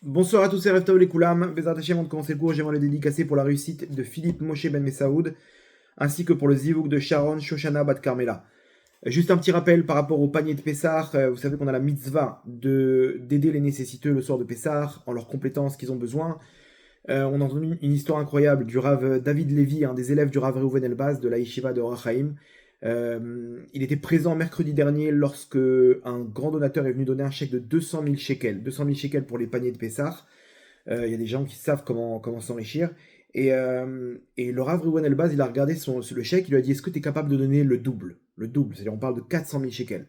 Bonsoir à tous, c'est Reftao les Koulam. Bezrat Hashem, avant de commencer le cours, j'aimerais le dédicacer pour la réussite de Philippe Moshe Ben Messaoud, ainsi que pour le Zivouk de Sharon Shoshana Bat Carmela. Juste un petit rappel par rapport au panier de Pessah. Vous savez qu'on a la mitzvah d'aider les nécessiteux le soir de Pessah en leur complétant ce qu'ils ont besoin. On a entendu une histoire incroyable du Rav David Lévy, un des élèves du Rav Reuven Elbaz de la Yeshiva de Or HaChaim. Il était présent mercredi dernier lorsque un grand donateur est venu donner un chèque de 200 000 shekels. 200 000 shekels pour les paniers de Pessah. Il y a des gens qui savent comment s'enrichir. Et le Rav Reuven Elbaz, il a regardé le chèque, il lui a dit: est-ce que tu es capable de donner le double? Le double, c'est-à-dire on parle de 400 000 shekels.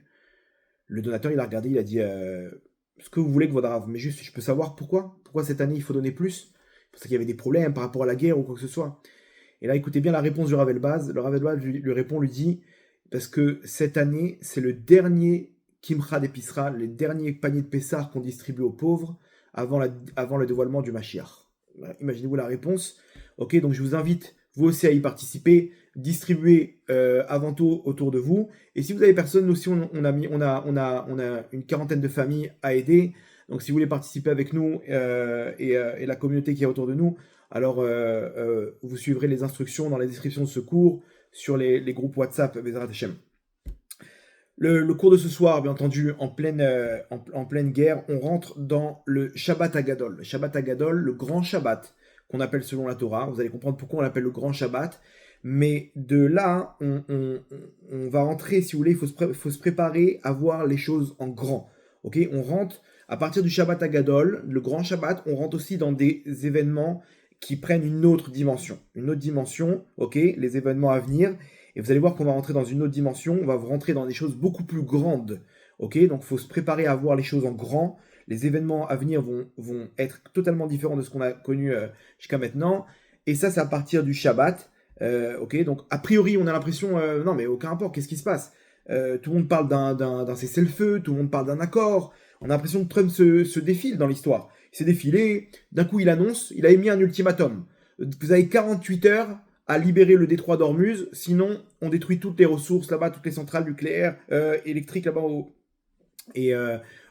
Le donateur, il a regardé, il a dit: ce que vous voulez que votre Rav, mais juste, je peux savoir pourquoi? Pourquoi cette année il faut donner plus? Parce qu'il y avait des problèmes par rapport à la guerre ou quoi que ce soit. Et là, écoutez bien la réponse du Rav Elbaz. Le Rav Elbaz lui répond, lui dit: parce que cette année, c'est le dernier Kimcha d'Episra, les derniers paniers de Pessah qu'on distribue aux pauvres avant le dévoilement du Mashiach. Voilà, imaginez-vous la réponse. Ok, donc je vous invite, vous aussi, à y participer, distribuer avant tout autour de vous. Et si vous avez personne, nous aussi, on a une quarantaine de familles à aider. Donc si vous voulez participer avec nous et la communauté qui est autour de nous, alors vous suivrez les instructions dans la description de ce cours sur les groupes WhatsApp Bezrat Hashem. Le cours de ce soir, bien entendu, en pleine guerre, on rentre dans le Shabbat Hagadol. Le Shabbat Hagadol, le grand Shabbat, qu'on appelle selon la Torah. Vous allez comprendre pourquoi on l'appelle le grand Shabbat. Mais de là, on va rentrer, si vous voulez, il faut se préparer à voir les choses en grand. Okay, on rentre, à partir du Shabbat Hagadol, le grand Shabbat, on rentre aussi dans des événements qui prennent une autre dimension. Une autre dimension, ok, les événements à venir. Et vous allez voir qu'on va rentrer dans une autre dimension, on va rentrer dans des choses beaucoup plus grandes. Ok, donc il faut se préparer à voir les choses en grand. Les événements à venir vont être totalement différents de ce qu'on a connu jusqu'à maintenant. Et ça, c'est à partir du Shabbat. Ok, donc a priori, on a l'impression, non mais aucun rapport, qu'est-ce qui se passe? Tout le monde parle d'un cessez-le-feu, tout le monde parle d'un accord. On a l'impression que Trump se défile dans l'histoire. Il s'est défilé, d'un coup il annonce, il a émis un ultimatum. Vous avez 48 heures à libérer le détroit d'Ormuz, sinon on détruit toutes les ressources là-bas, toutes les centrales nucléaires, électriques là-bas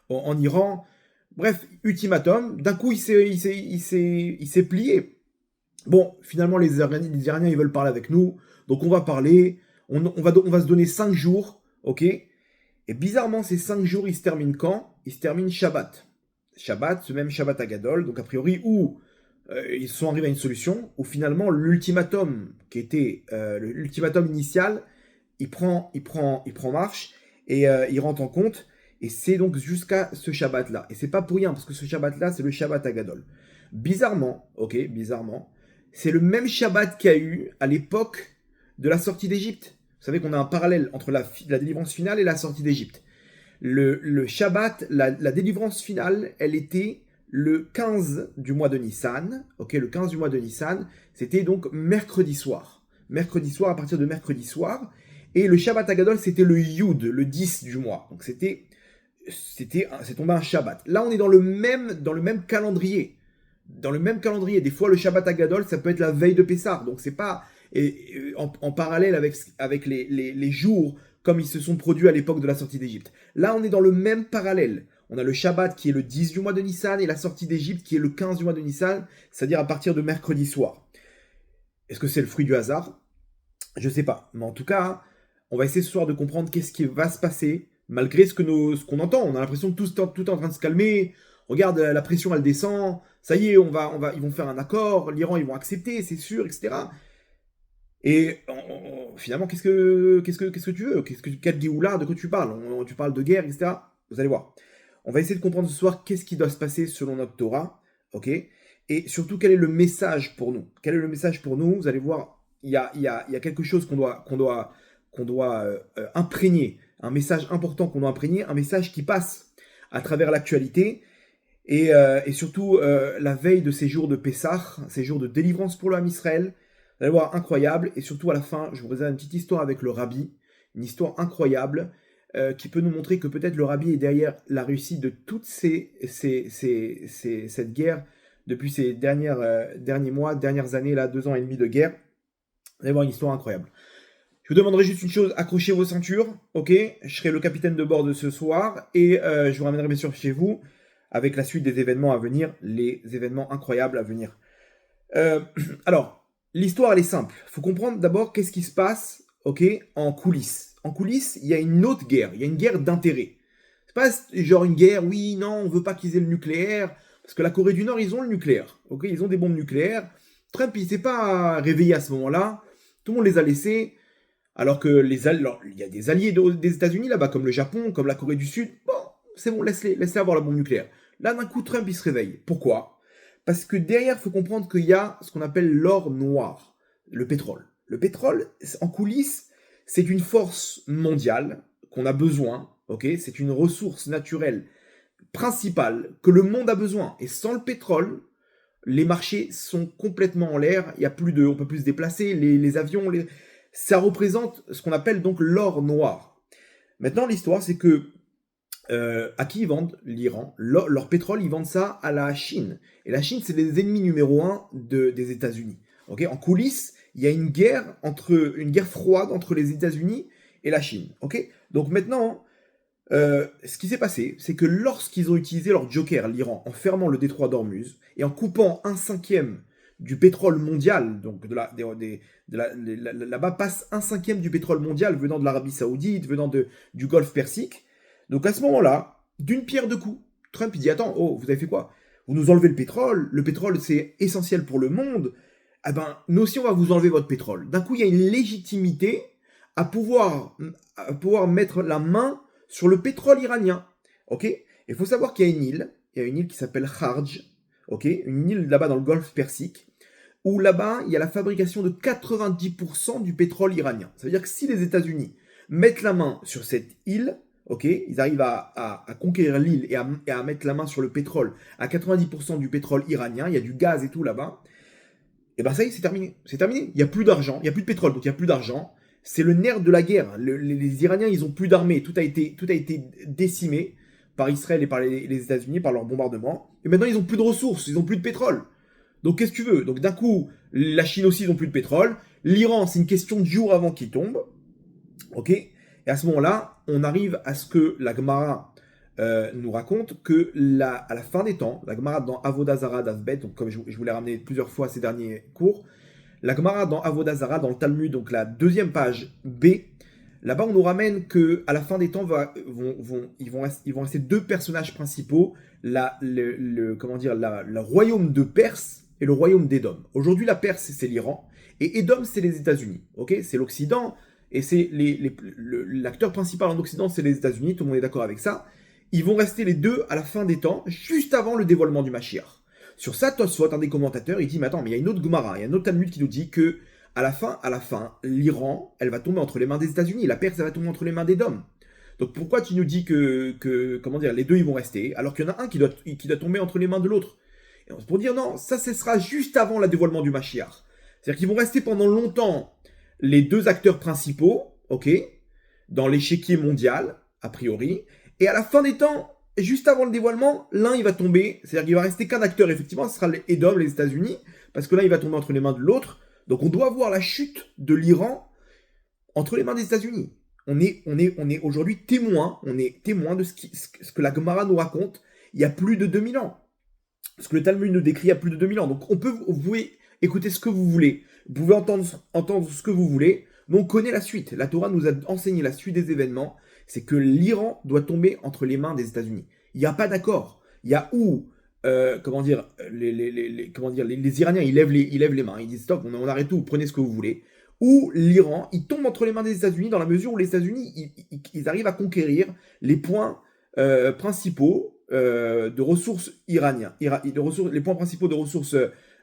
en Iran. Bref, ultimatum. D'un coup, il s'est plié. Bon, finalement, les Iraniens, ils veulent parler avec nous, donc on va parler. On va se donner 5 jours, ok? Et bizarrement, ces 5 jours, ils se terminent quand? Ils se terminent Shabbat. Shabbat, ce même Shabbat Hagadol, donc a priori, où ils sont arrivés à une solution, où finalement, l'ultimatum, qui était l'ultimatum initial, il prend marche, et il rentre en compte, et c'est donc jusqu'à ce Shabbat-là. Et c'est pas pour rien, parce que ce Shabbat-là, c'est le Shabbat Hagadol. Bizarrement, c'est le même Shabbat qu'il y a eu à l'époque de la sortie d'Égypte. Vous savez qu'on a un parallèle entre la délivrance finale et la sortie d'Égypte. Le Shabbat, la délivrance finale, elle était le 15 du mois de Nissan. Ok, le 15 du mois de Nissan, c'était donc mercredi soir. Mercredi soir, à partir de mercredi soir. Et le Shabbat Hagadol, c'était le Yud, le 10 du mois. Donc c'est tombé un Shabbat. Là, on est dans le même calendrier. Dans le même calendrier. Des fois, le Shabbat Hagadol, ça peut être la veille de Pessah. Donc c'est pas en parallèle avec les jours comme ils se sont produits à l'époque de la sortie d'Égypte. Là, on est dans le même parallèle. On a le Shabbat qui est le 10 du mois de Nissan et la sortie d'Égypte qui est le 15 du mois de Nissan, c'est-à-dire à partir de mercredi soir. Est-ce que c'est le fruit du hasard? Je ne sais pas. Mais en tout cas, on va essayer ce soir de comprendre qu'est-ce qui va se passer, malgré ce qu'on entend. On a l'impression que tout est en train de se calmer. Regarde, la pression, elle descend. Ça y est, ils vont faire un accord. L'Iran, ils vont accepter, c'est sûr, etc. Et finalement, qu'est-ce que tu veux? Quel Géoula, de quoi tu parles? Tu parles de guerre, etc. Vous allez voir. On va essayer de comprendre ce soir qu'est-ce qui doit se passer selon notre Torah, ok? Et surtout, quel est le message pour nous? Quel est le message pour nous? Vous allez voir, il y a quelque chose qu'on doit imprégner, un message important qu'on doit imprégner, un message qui passe à travers l'actualité, et surtout la veille de ces jours de Pessah, ces jours de délivrance pour l'homme Israël. Vous allez voir, incroyable. Et surtout, à la fin, je vous réserve une petite histoire avec le rabbi. Une histoire incroyable qui peut nous montrer que peut-être le rabbi est derrière la réussite de toute cette guerre depuis ces derniers mois, dernières années, là, 2 ans et demi de guerre. Vous allez voir une histoire incroyable. Je vous demanderai juste une chose, accrochez vos ceintures, ok? Je serai le capitaine de bord de ce soir et je vous ramènerai bien sûr chez vous. avec la suite des événements à venir, les événements incroyables à venir. Euh, alors, l'histoire, elle est simple. Il faut comprendre d'abord qu'est-ce qui se passe, ok, en coulisses. En coulisses, il y a une autre guerre, il y a une guerre d'intérêt. C'est pas genre une guerre, oui, non, on veut pas qu'ils aient le nucléaire, parce que la Corée du Nord, ils ont le nucléaire, ok, ils ont des bombes nucléaires. Trump, il s'est pas réveillé à ce moment-là, tout le monde les a laissés, alors que alors, il y a des alliés des États-Unis là-bas, comme le Japon, comme la Corée du Sud. Bon, c'est bon, laisse-les avoir la bombe nucléaire. Là, d'un coup, Trump, il se réveille. Pourquoi? Parce que derrière, il faut comprendre qu'il y a ce qu'on appelle l'or noir, le pétrole. Le pétrole, en coulisses, c'est une force mondiale qu'on a besoin, ok? C'est une ressource naturelle principale que le monde a besoin. Et sans le pétrole, les marchés sont complètement en l'air, il y a plus de, on peut plus se déplacer, les avions, ça représente ce qu'on appelle donc l'or noir. Maintenant, l'histoire, c'est que à qui ils vendent l'Iran? Leur pétrole, ils vendent ça à la Chine. Et la Chine, c'est les ennemis numéro un des États-Unis. Okay, en coulisses, il y a une guerre froide entre les États-Unis et la Chine. Okay, donc maintenant, ce qui s'est passé, c'est que lorsqu'ils ont utilisé leur joker, l'Iran, en fermant le détroit d'Ormuz et en coupant 1/5 du pétrole mondial, donc là-bas passe 1/5 du pétrole mondial venant de l'Arabie Saoudite, venant du Golfe Persique. Donc à ce moment-là, d'une pierre deux coups, Trump il dit attends, oh, vous avez fait quoi? Vous nous enlevez le pétrole c'est essentiel pour le monde, eh ben nous aussi on va vous enlever votre pétrole. D'un coup il y a une légitimité à pouvoir mettre la main sur le pétrole iranien. Ok? Il faut savoir qu'il y a une île qui s'appelle Kharj, ok? Une île là-bas dans le Golfe Persique, où là-bas il y a la fabrication de 90% du pétrole iranien. Ça veut dire que si les États-Unis mettent la main sur cette île, ok, ils arrivent à conquérir l'île et à mettre la main sur le pétrole, à 90% du pétrole iranien, il y a du gaz et tout là-bas, et ben ça y est, c'est terminé. C'est terminé. Il n'y a plus d'argent, il n'y a plus de pétrole, donc il n'y a plus d'argent. C'est le nerf de la guerre. Les Iraniens, ils ont plus d'armée. Tout a été décimé par Israël et par les États-Unis, par leur bombardement. Et maintenant, ils ont plus de ressources, ils ont plus de pétrole. Donc qu'est-ce que tu veux? Donc d'un coup, la Chine aussi, ils ont plus de pétrole. L'Iran, c'est une question de jours avant qu'il tombe. Ok? Et à ce moment-là, on arrive à ce que la Gemara nous raconte que à la fin des temps, la Gemara dans Avodah Zarah d'Azbet, donc comme je vous l'ai ramené plusieurs fois ces derniers cours, la Gemara dans Avodah Zarah, dans le Talmud, donc la deuxième page B, là-bas on nous ramène que à la fin des temps ils vont rester deux personnages principaux, le royaume de Perse et le royaume d'Édom. Aujourd'hui la Perse c'est l'Iran et Édom c'est les États-Unis, ok? C'est l'Occident et c'est l'acteur principal en Occident c'est les États-Unis, tout le monde est d'accord avec ça. Ils vont rester les deux à la fin des temps, juste avant le dévoilement du Mashiach. Sur ça, Tosfot, un des commentateurs, il dit mais attends, mais il y a une autre Gemara, il y a un autre Talmud qui nous dit que à la fin, l'Iran, elle va tomber entre les mains des États-Unis, la Perse, elle va tomber entre les mains d'Édom. Donc pourquoi tu nous dis que comment dire, les deux ils vont rester, alors qu'il y en a un qui doit tomber entre les mains de l'autre? Et on se pour dire non, ça ce sera juste avant le dévoilement du Mashiach. C'est-à-dire qu'ils vont rester pendant longtemps les deux acteurs principaux, ok, dans l'échiquier mondial, a priori, et à la fin des temps, juste avant le dévoilement, l'un il va tomber, c'est-à-dire qu'il va rester qu'un acteur, effectivement, ce sera Édom, les États-Unis, parce que là il va tomber entre les mains de l'autre. Donc on doit voir la chute de l'Iran entre les mains des États-Unis. On est aujourd'hui témoin, de ce que la Gemara nous raconte il y a plus de 2000 ans. Ce que le Talmud nous décrit il y a plus de 2000 ans. Donc vous pouvez écouter ce que vous voulez, vous pouvez entendre ce que vous voulez, mais on connaît la suite. La Torah nous a enseigné la suite des événements, c'est que l'Iran doit tomber entre les mains des États-Unis. Il n'y a pas d'accord. Il y a où les Iraniens ils lèvent les mains, ils disent stop, on arrête tout, prenez ce que vous voulez. Ou l'Iran, il tombe entre les mains des États-Unis dans la mesure où les États-Unis ils arrivent à conquérir les points principaux de ressources iraniens, les points principaux de ressources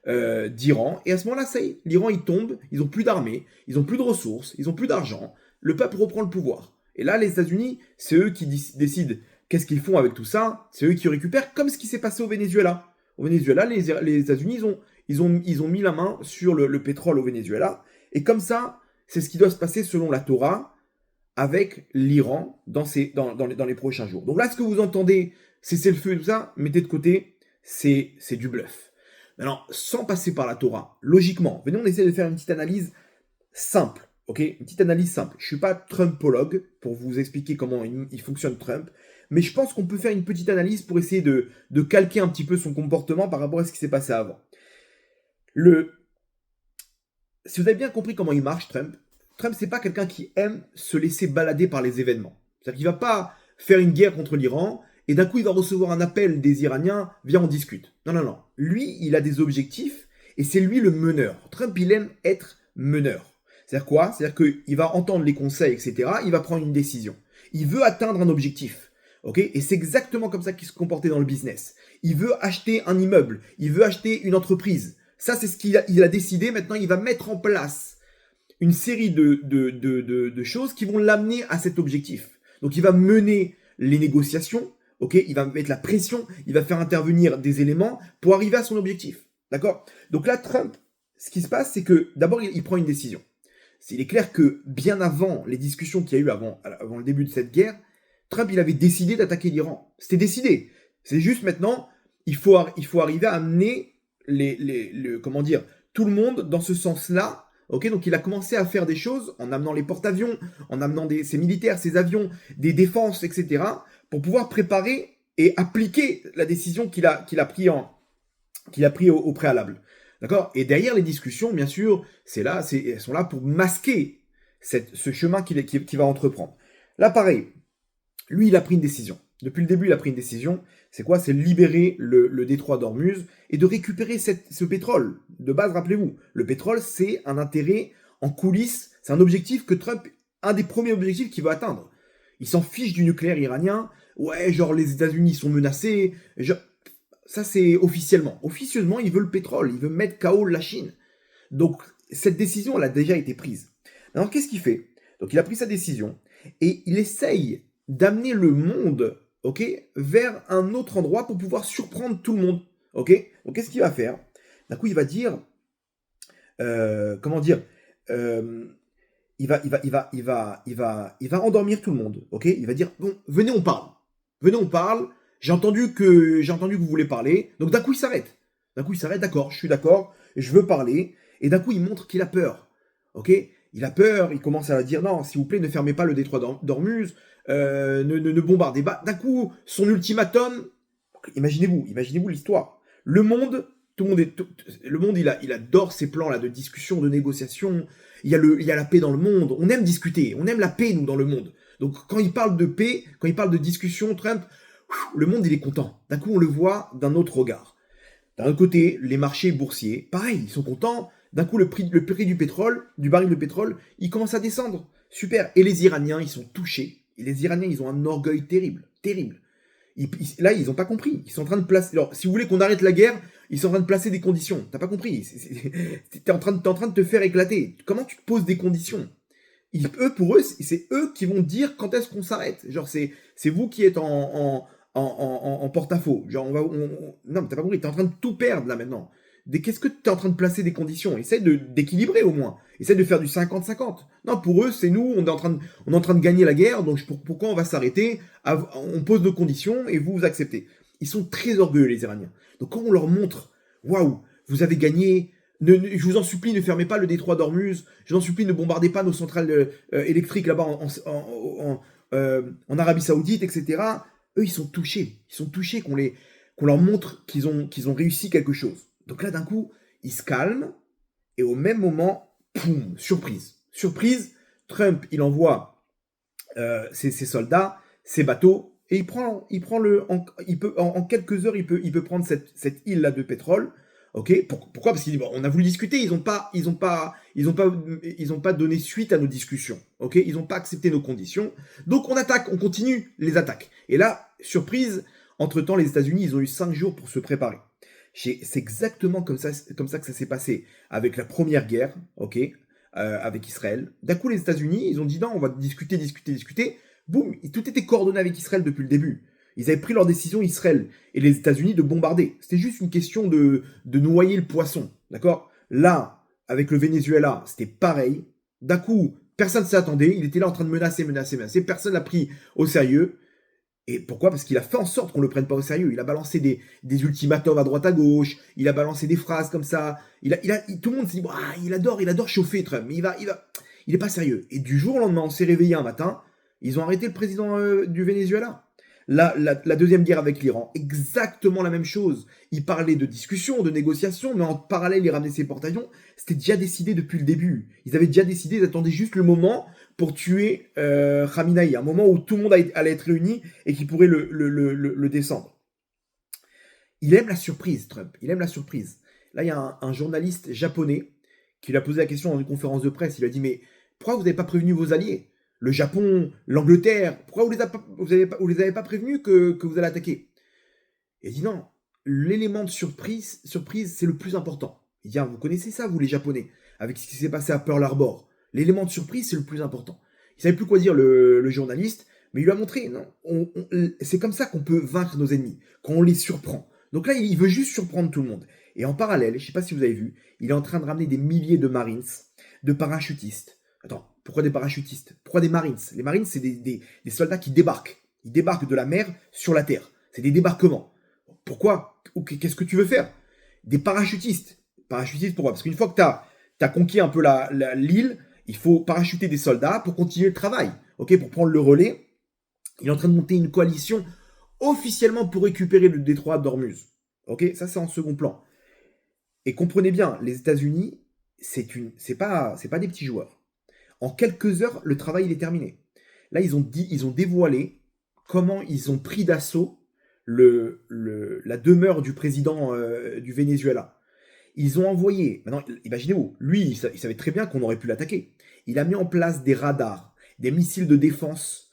d'Iran. Et à ce moment-là, ça y est, l'Iran il tombe, ils ont plus d'armée, ils ont plus de ressources, ils ont plus d'argent, le peuple reprend le pouvoir. Et là, les États-Unis, c'est eux qui décident qu'est-ce qu'ils font avec tout ça. C'est eux qui récupèrent, comme ce qui s'est passé au Venezuela. Au Venezuela, les États-Unis, ils ont mis la main sur le pétrole au Venezuela. Et comme ça, c'est ce qui doit se passer selon la Torah avec l'Iran dans les prochains jours. Donc là, ce que vous entendez, cessez le feu et tout ça, mettez de côté, c'est du bluff. Maintenant, sans passer par la Torah, logiquement, venez, on essaie de faire une petite analyse simple. Ok, une petite analyse simple. Je ne suis pas Trumpologue pour vous expliquer comment il fonctionne Trump, mais je pense qu'on peut faire une petite analyse pour essayer de calquer un petit peu son comportement par rapport à ce qui s'est passé avant. Si vous avez bien compris comment il marche, Trump, c'est pas quelqu'un qui aime se laisser balader par les événements. C'est-à-dire qu'il va pas faire une guerre contre l'Iran et d'un coup il va recevoir un appel des Iraniens, viens on discute. Non, non, non. Lui, il a des objectifs et c'est lui le meneur. Trump, il aime être meneur. C'est-à-dire quoi? C'est-à-dire qu'il va entendre les conseils, etc. Il va prendre une décision. Il veut atteindre un objectif. Ok? Et c'est exactement comme ça qu'il se comportait dans le business. Il veut acheter un immeuble. Il veut acheter une entreprise. Ça, c'est ce qu'il a décidé. Maintenant, il va mettre en place une série de choses qui vont l'amener à cet objectif. Donc, il va mener les négociations, ok, il va mettre la pression, il va faire intervenir des éléments pour arriver à son objectif. D'accord? Donc là, Trump, ce qui se passe, c'est que d'abord, il prend une décision. Il est clair que bien avant les discussions qu'il y a eu avant le début de cette guerre, Trump, il avait décidé d'attaquer l'Iran. C'était décidé. C'est juste maintenant, il faut arriver à amener comment dire, tout le monde dans ce sens-là. Ok, donc il a commencé à faire des choses en amenant les porte-avions, en amenant ses militaires, ses avions, des défenses, etc., pour pouvoir préparer et appliquer la décision qu'il a pris au préalable. D'accord? Et derrière les discussions, bien sûr, elles sont là pour masquer ce chemin qu'il va entreprendre. Là, pareil, lui, il a pris une décision. Depuis le début, il a pris une décision. C'est quoi? C'est libérer le détroit d'Ormuz et de récupérer ce pétrole. De base, rappelez-vous, le pétrole, c'est un intérêt en coulisses. C'est un objectif que Trump, un des premiers objectifs qu'il veut atteindre. Il s'en fiche du nucléaire iranien. Ouais, genre les États-Unis sont menacés. Ça, c'est officiellement. Officieusement, il veut le pétrole. Il veut mettre KO la Chine. Donc, cette décision, elle a déjà été prise. Alors, qu'est-ce qu'il fait? Donc, il a pris sa décision et il essaye d'amener le monde, ok, vers un autre endroit pour pouvoir surprendre tout le monde, ok. Donc qu'est-ce qu'il va faire? D'un coup, il va dire, comment dire, il va endormir tout le monde, ok. Il va dire, bon, venez, on parle. J'ai entendu que vous voulez parler. Donc d'un coup, il s'arrête. D'accord, je suis d'accord, je veux parler. Et d'un coup, il montre qu'il a peur, ok. Il a peur, il commence à dire non, s'il vous plaît, ne fermez pas le détroit d'Ormuz, ne bombardez pas. D'un coup, son ultimatum, imaginez-vous l'histoire. Le monde, il adore ces plans là de discussion, de négociation. Il y a la paix dans le monde. On aime discuter, on aime la paix nous dans le monde. Donc quand il parle de paix, quand il parle de discussion, Trump, le monde il est content. D'un coup, on le voit d'un autre regard. D'un autre côté, les marchés boursiers, pareil, ils sont contents. D'un coup, le prix du pétrole, du baril de pétrole, il commence à descendre. Super. Et les Iraniens, ils sont touchés. Et les Iraniens, ils ont un orgueil terrible. Terrible. Là, ils n'ont pas compris. Ils sont en train de placer. Alors, si vous voulez qu'on arrête la guerre, ils sont en train de placer des conditions. T'as pas compris. T'es en train de te faire éclater. Comment tu te poses des conditions? Pour eux, c'est eux qui vont dire quand est-ce qu'on s'arrête. Genre, c'est vous qui êtes en porte-à-faux. Genre, non, mais t'as pas compris. T'es en train de tout perdre là maintenant. Qu'est-ce que tu es en train de placer des conditions? Essaye d'équilibrer au moins. Essaye de faire du 50-50. Non, pour eux, c'est nous, on est en train de gagner la guerre, donc pourquoi on va s'arrêter? On pose nos conditions et vous acceptez. Ils sont très orgueilleux, les Iraniens. Donc quand on leur montre, waouh, vous avez gagné, je vous en supplie, ne fermez pas le détroit d'Ormuz, je vous en supplie, ne bombardez pas nos centrales électriques là-bas en Arabie Saoudite, etc. Eux, ils sont touchés. Ils sont touchés qu'on leur montre qu'ils ont réussi quelque chose. Donc là, d'un coup, il se calme, et au même moment, poum, surprise. Surprise, Trump, il envoie ses soldats, ses bateaux, et en quelques heures, il peut prendre cette île-là de pétrole. Ok, pourquoi? Parce qu'il dit, bon, on a voulu discuter, ils ont pas donné suite à nos discussions. Ok, ils n'ont pas accepté nos conditions. Donc on attaque, on continue les attaques. Et là, surprise, entre-temps, les États-Unis, ils ont eu 5 jours pour se préparer. C'est exactement comme ça que ça s'est passé avec la première guerre, ok, avec Israël. D'un coup, les États-Unis, ils ont dit non, on va discuter. Boum, tout était coordonné avec Israël depuis le début. Ils avaient pris leur décision, Israël et les États-Unis, de bombarder. C'était juste une question de noyer le poisson, d'accord? Là, avec le Venezuela, c'était pareil. D'un coup, personne ne s'y attendait. Il était là en train de menacer. Personne l'a pris au sérieux. Et pourquoi? Parce qu'il a fait en sorte qu'on ne le prenne pas au sérieux. Il a balancé des ultimatums à droite à gauche. Il a balancé des phrases comme ça. Tout le monde s'est dit, il adore chauffer Trump, mais il est pas sérieux. Et du jour au lendemain, on s'est réveillé un matin. Ils ont arrêté le président du Venezuela. La deuxième guerre avec l'Iran, exactement la même chose. Ils parlaient de discussion, de négociation, mais en parallèle, ils ramenaient ces porte-avions. C'était déjà décidé depuis le début. Ils avaient déjà décidé, ils attendaient juste le moment pour tuer Khamenei, un moment où tout le monde allait être réuni et qui pourrait le descendre. Il aime la surprise, Trump. Il aime la surprise. Là, il y a un journaliste japonais qui lui a posé la question dans une conférence de presse. Il lui a dit, mais pourquoi vous n'avez pas prévenu vos alliés? Le Japon, l'Angleterre, pourquoi vous les avez pas prévenus que vous allez attaquer? Il dit non, l'élément de surprise, c'est le plus important. Il dit, ah, vous connaissez ça, vous les Japonais, avec ce qui s'est passé à Pearl Harbor. L'élément de surprise, c'est le plus important. Il savait plus quoi dire, le journaliste, mais il lui a montré, non, c'est comme ça qu'on peut vaincre nos ennemis, quand on les surprend. Donc là, il veut juste surprendre tout le monde. Et en parallèle, je ne sais pas si vous avez vu, il est en train de ramener des milliers de Marines, de parachutistes. Attends, pourquoi des parachutistes? Pourquoi des Marines? Les Marines, c'est des soldats qui débarquent. Ils débarquent de la mer sur la terre. C'est des débarquements. Pourquoi? Qu'est-ce que tu veux faire? Des parachutistes. Parachutistes, pourquoi? Parce qu'une fois que tu as conquis un peu l'île, il faut parachuter des soldats pour continuer le travail. Ok, pour prendre le relais. Il est en train de monter une coalition officiellement pour récupérer le détroit d'Ormuz. Ok, ça c'est en second plan. Et comprenez bien, les États-Unis, c'est pas des petits joueurs. En quelques heures, le travail il est terminé. Là, ils ont dévoilé comment ils ont pris d'assaut la demeure du président du Venezuela. Ils ont envoyé, maintenant, imaginez-vous, lui, il savait très bien qu'on aurait pu l'attaquer. Il a mis en place des radars, des missiles de défense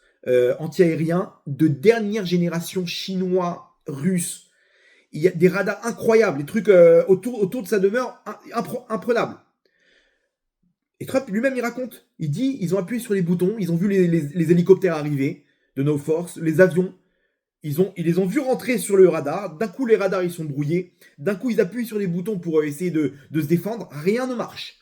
anti-aériens de dernière génération chinois, russes. Il y a des radars incroyables, des trucs autour de sa demeure imprenables. Et Trump lui-même, il raconte. Il dit, ils ont appuyé sur les boutons, ils ont vu les hélicoptères arriver de nos forces, les avions. Ils les ont vus rentrer sur le radar. D'un coup, les radars, ils sont brouillés. D'un coup, ils appuient sur les boutons pour essayer de se défendre. Rien ne marche.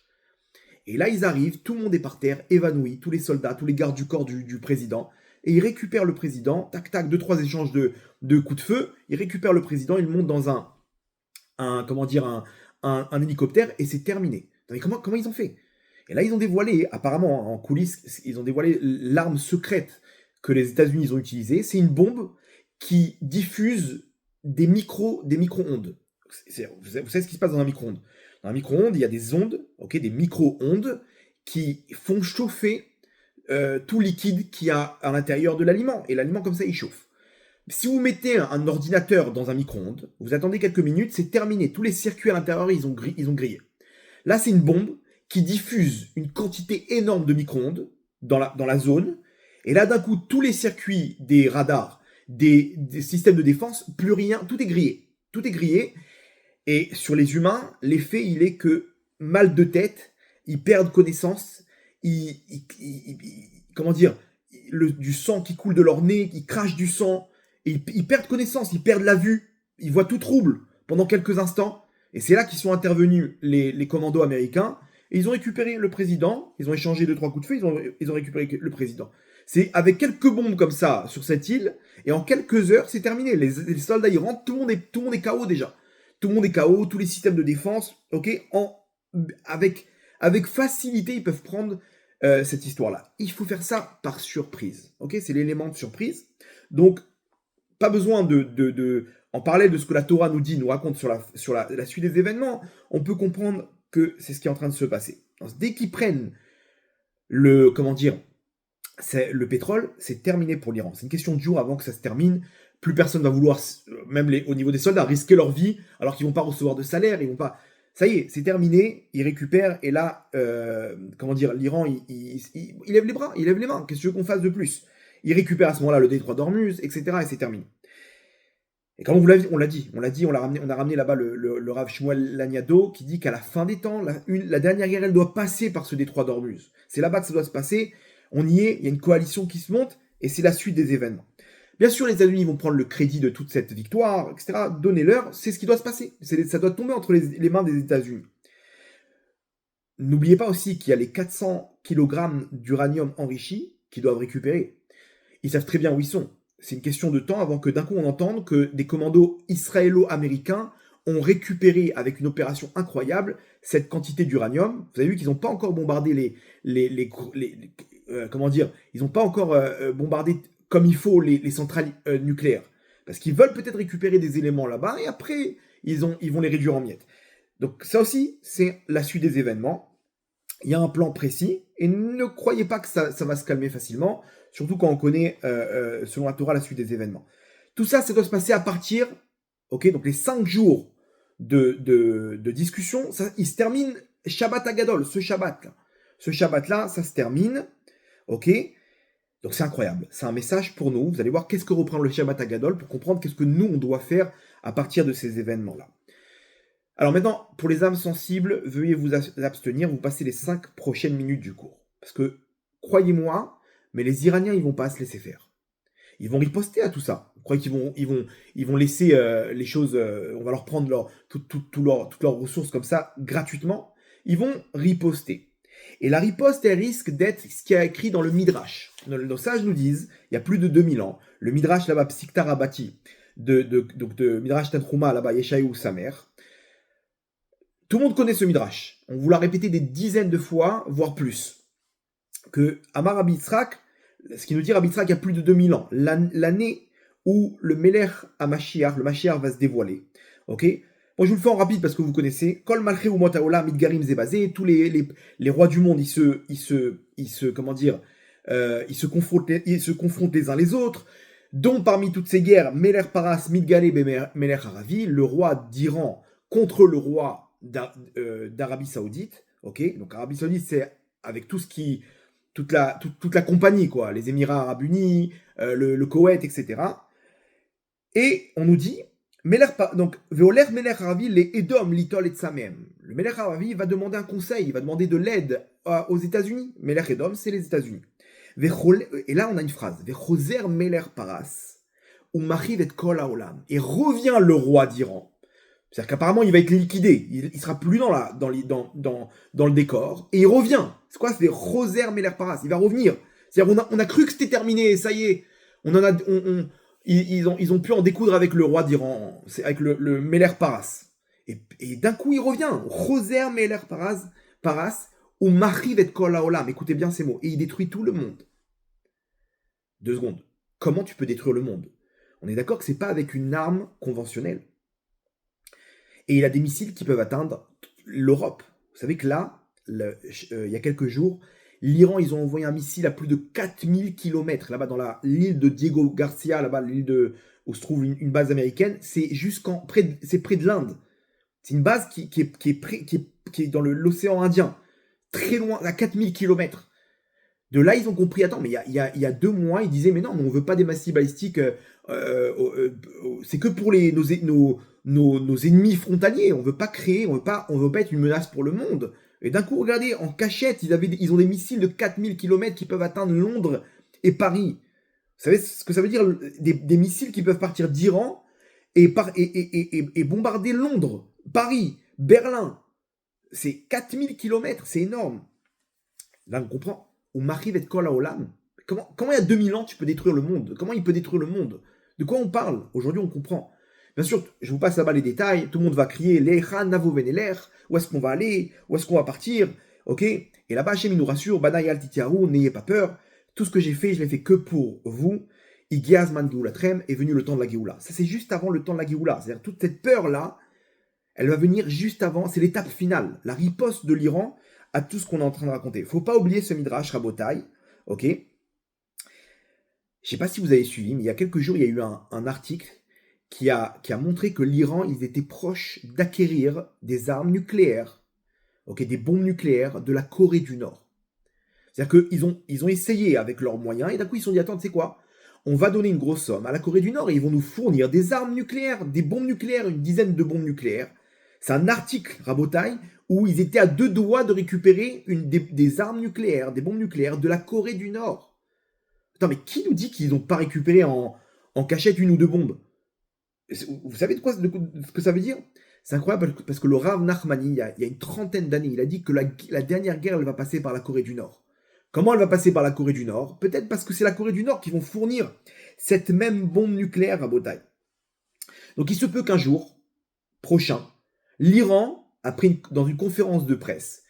Et là, ils arrivent, tout le monde est par terre, évanoui, tous les soldats, tous les gardes du corps du président. Et ils récupèrent le président, tac, tac, 2-3 échanges de coups de feu. Ils récupèrent le président, ils le montent dans un hélicoptère et c'est terminé. Mais comment ils ont fait? Et là, ils ont dévoilé, apparemment en coulisses, ils ont dévoilé l'arme secrète que les États-Unis ont utilisée. C'est une bombe qui diffuse des micro-ondes. Vous savez ce qui se passe dans un micro-ondes? Dans un micro-ondes, il y a des ondes, okay, des micro-ondes, qui font chauffer tout liquide qu'il y a à l'intérieur de l'aliment. Et l'aliment, comme ça, il chauffe. Si vous mettez un ordinateur dans un micro-ondes, vous attendez quelques minutes, c'est terminé. Tous les circuits à l'intérieur, ils ont grillé. Là, c'est une bombe qui diffuse une quantité énorme de micro-ondes dans la zone. Et là, d'un coup, tous les circuits des radars, des systèmes de défense, plus rien, tout est grillé. Tout est grillé. Et sur les humains, l'effet, il est que mal de tête, ils perdent connaissance, comment dire, du sang qui coule de leur nez, ils crachent du sang, et ils perdent connaissance, ils perdent la vue, ils voient tout trouble pendant quelques instants. Et c'est là qu'ils sont intervenus les commandos américains. Et ils ont récupéré le président, ils ont échangé 2-3 coups de feu, ils ont récupéré le président. C'est avec quelques bombes comme ça sur cette île, et en quelques heures, c'est terminé. Les soldats, ils rentrent, tout le monde est KO déjà. Tout le monde est KO, tous les systèmes de défense, ok, avec facilité, ils peuvent prendre cette histoire-là. Il faut faire ça par surprise, ok, c'est l'élément de surprise. Donc, pas besoin en parallèle de ce que la Torah nous raconte sur la suite des événements, on peut comprendre que c'est ce qui est en train de se passer. Donc, dès qu'ils prennent le pétrole, c'est terminé pour l'Iran. C'est une question de jours avant que ça se termine. Plus personne va vouloir, même au niveau des soldats, risquer leur vie alors qu'ils vont pas recevoir de salaire, ils vont pas. Ça y est, c'est terminé, ils récupèrent et là, l'Iran, il lève les bras, il lève les mains. Qu'est-ce que tu veux qu'on fasse de plus? Il récupère à ce moment-là le détroit d'Ormuz, etc. et c'est terminé. Et comme on a ramené là-bas le Rav Shmuel Laniado qui dit qu'à la fin des temps, la dernière guerre, elle doit passer par ce détroit d'Ormuz. C'est là-bas que ça doit se passer. On y est, il y a une coalition qui se monte et c'est la suite des événements. Bien sûr, les États-Unis vont prendre le crédit de toute cette victoire, etc. Donnez-leur, c'est ce qui doit se passer. Ça doit tomber entre les mains des États-Unis. N'oubliez pas aussi qu'il y a les 400 kg d'uranium enrichi qu'ils doivent récupérer. Ils savent très bien où ils sont. C'est une question de temps avant que d'un coup on entende que des commandos israélo-américains ont récupéré avec une opération incroyable cette quantité d'uranium. Vous avez vu qu'ils n'ont pas encore bombardé ils n'ont pas encore bombardé comme il faut les centrales nucléaires. Parce qu'ils veulent peut-être récupérer des éléments là-bas et après, ils vont les réduire en miettes. Donc ça aussi, c'est la suite des événements. Il y a un plan précis et ne croyez pas que ça va se calmer facilement, surtout quand on connaît, selon la Torah, la suite des événements. Tout ça, ça doit se passer à partir, ok, donc les 5 jours de discussion, ça, il se termine Shabbat Agadol, ce Shabbat-là. Ce Shabbat-là, ça se termine, ok. Donc c'est incroyable, c'est un message pour nous. Vous allez voir qu'est-ce que reprend le Shabbat Agadol pour comprendre qu'est-ce que nous, on doit faire à partir de ces événements-là. Alors maintenant, pour les âmes sensibles, veuillez vous abstenir, vous passez les 5 prochaines minutes du cours. Parce que, croyez-moi, mais les Iraniens, ils vont pas se laisser faire. Ils vont riposter à tout ça. Vous croyez qu'ils vont laisser les choses, on va leur prendre toutes leurs ressources comme ça, gratuitement. Ils vont riposter. Et la riposte, elle risque d'être ce qui est écrit dans le Midrash. Nos sages nous disent, il y a plus de 2000 ans, le Midrash là-bas, Psikta Rabati, de Midrash Tanchuma là-bas, Yeshayahu Samer. Tout le monde connaît ce Midrash. On vous l'a répété des dizaines de fois, voire plus. Que Amar Rabbi Yitzhak, ce qui nous dit Rabbi Yitzhak il y a plus de 2000 ans, l'année où le Melech HaMashiach, le Mashiach va se dévoiler. Ok. Moi, je vous le fais en rapide parce que vous connaissez. Kol Malchei Umot Haolam Midgarim Zebazé, tous les rois du monde, ils se confrontent les uns les autres. Dont parmi toutes ces guerres, Melech Paras Midgalé Melech Aravi, le roi d'Iran contre le roi d'Arabie Saoudite. Ok. Donc Arabie Saoudite, c'est avec toute la compagnie, quoi, les Émirats Arabes Unis, le Koweït, etc. Et on nous dit, donc, Veoler Melech Aravi, les Edom, Litol et Tsamem. Le Melech Aravi va demander un conseil, il va demander de l'aide aux États-Unis. Melech Edom, c'est les États-Unis. Et là, on a une phrase, Vechoser Melech Paras, ou Machiv et Kol Haolam. Et revient le roi d'Iran. C'est-à-dire qu'apparemment, il va être liquidé. Il sera plus dans le décor. Et il revient. C'est quoi? C'est Roser Meler Paras. Il va revenir. C'est-à-dire on a cru que c'était terminé. Ça y est. Ils ont pu en découdre avec le roi d'Iran. C'est avec le Meler Paras. Et d'un coup, il revient. Roser Meler Paras. Ou Machiv et Kol Haolam. Écoutez bien ces mots. Et il détruit tout le monde. 2 secondes. Comment tu peux détruire le monde? On est d'accord que c'est pas avec une arme conventionnelle. Et il a des missiles qui peuvent atteindre l'Europe. Vous savez que là, il y a quelques jours, l'Iran, ils ont envoyé un missile à plus de 4000 km, là-bas dans l'île de Diego Garcia, là-bas, où se trouve une base américaine. C'est c'est près de l'Inde. C'est une base qui est dans l'océan Indien, très loin, à 4000 km. De là, ils ont compris, attends, mais il y a 2 mois, ils disaient, mais non, on ne veut pas des missiles balistiques, c'est que pour nos ennemis frontaliers, on veut pas être une menace pour le monde. Et d'un coup, regardez, en cachette, ils ont des missiles de 4000 km qui peuvent atteindre Londres et Paris. Vous savez ce que ça veut dire, des missiles qui peuvent partir d'Iran et bombarder Londres, Paris, Berlin. C'est 4000 km, c'est énorme. Là, on comprend. Ou Machiv et Kol Haolam. Comment il y a 2000 ans tu peux détruire le monde? Comment il peut détruire le monde? De quoi on parle? Aujourd'hui, on comprend. Bien sûr, je vous passe là-bas les détails. Tout le monde va crier Lecha Navo Veneler. Où est-ce qu'on va aller? Où est-ce qu'on va partir? Ok? Et là-bas, Hachem nous rassure Banaï al Titiarou, n'ayez pas peur. Tout ce que j'ai fait, je l'ai fait que pour vous. Igiazman Geoulatrem est venu le temps de la Géoula. Ça, c'est juste avant le temps de la Géoula. C'est-à-dire, toute cette peur-là, elle va venir juste avant. C'est l'étape finale. La riposte de l'Iran à tout ce qu'on est en train de raconter. Il ne faut pas oublier ce Midrash Rabotai. Ok? Je ne sais pas si vous avez suivi, mais il y a quelques jours, il y a eu un article qui a montré que l'Iran, ils étaient proches d'acquérir des armes nucléaires, ok, des bombes nucléaires de la Corée du Nord. C'est-à-dire qu'ils ont essayé avec leurs moyens, et d'un coup, ils se sont dit, attends, tu sais quoi? On va donner une grosse somme à la Corée du Nord, et ils vont nous fournir des armes nucléaires, des bombes nucléaires, une dizaine de bombes nucléaires. C'est un article, Rabotai, où ils étaient à 2 doigts de récupérer des armes nucléaires, des bombes nucléaires de la Corée du Nord. Attends, mais qui nous dit qu'ils n'ont pas récupéré en cachette 1 ou 2 bombes? Vous savez de ce que ça veut dire? C'est incroyable parce que le Rav Nachmani, il y a une trentaine d'années, il a dit que la dernière guerre, elle va passer par la Corée du Nord. Comment elle va passer par la Corée du Nord? Peut-être parce que c'est la Corée du Nord qui vont fournir cette même bombe nucléaire à Botaï. Donc il se peut qu'un jour prochain, l'Iran, dans une conférence de presse,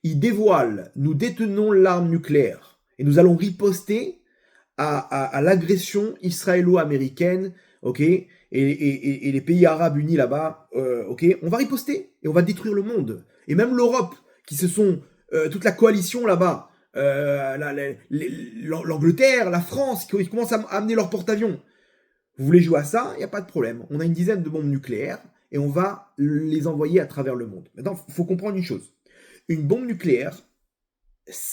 il dévoile « Nous détenons l'arme nucléaire et nous allons riposter à l'agression israélo-américaine, ok, et les pays arabes unis là-bas, ok, on va riposter et on va détruire le monde. Et même l'Europe, qui se sont, toute la coalition là-bas, l'Angleterre, la France, qui commencent à amener leurs porte-avions. Vous voulez jouer à ça, il n'y a pas de problème. On a une dizaine de bombes nucléaires et on va les envoyer à travers le monde. Maintenant, il faut comprendre une chose. Une bombe nucléaire,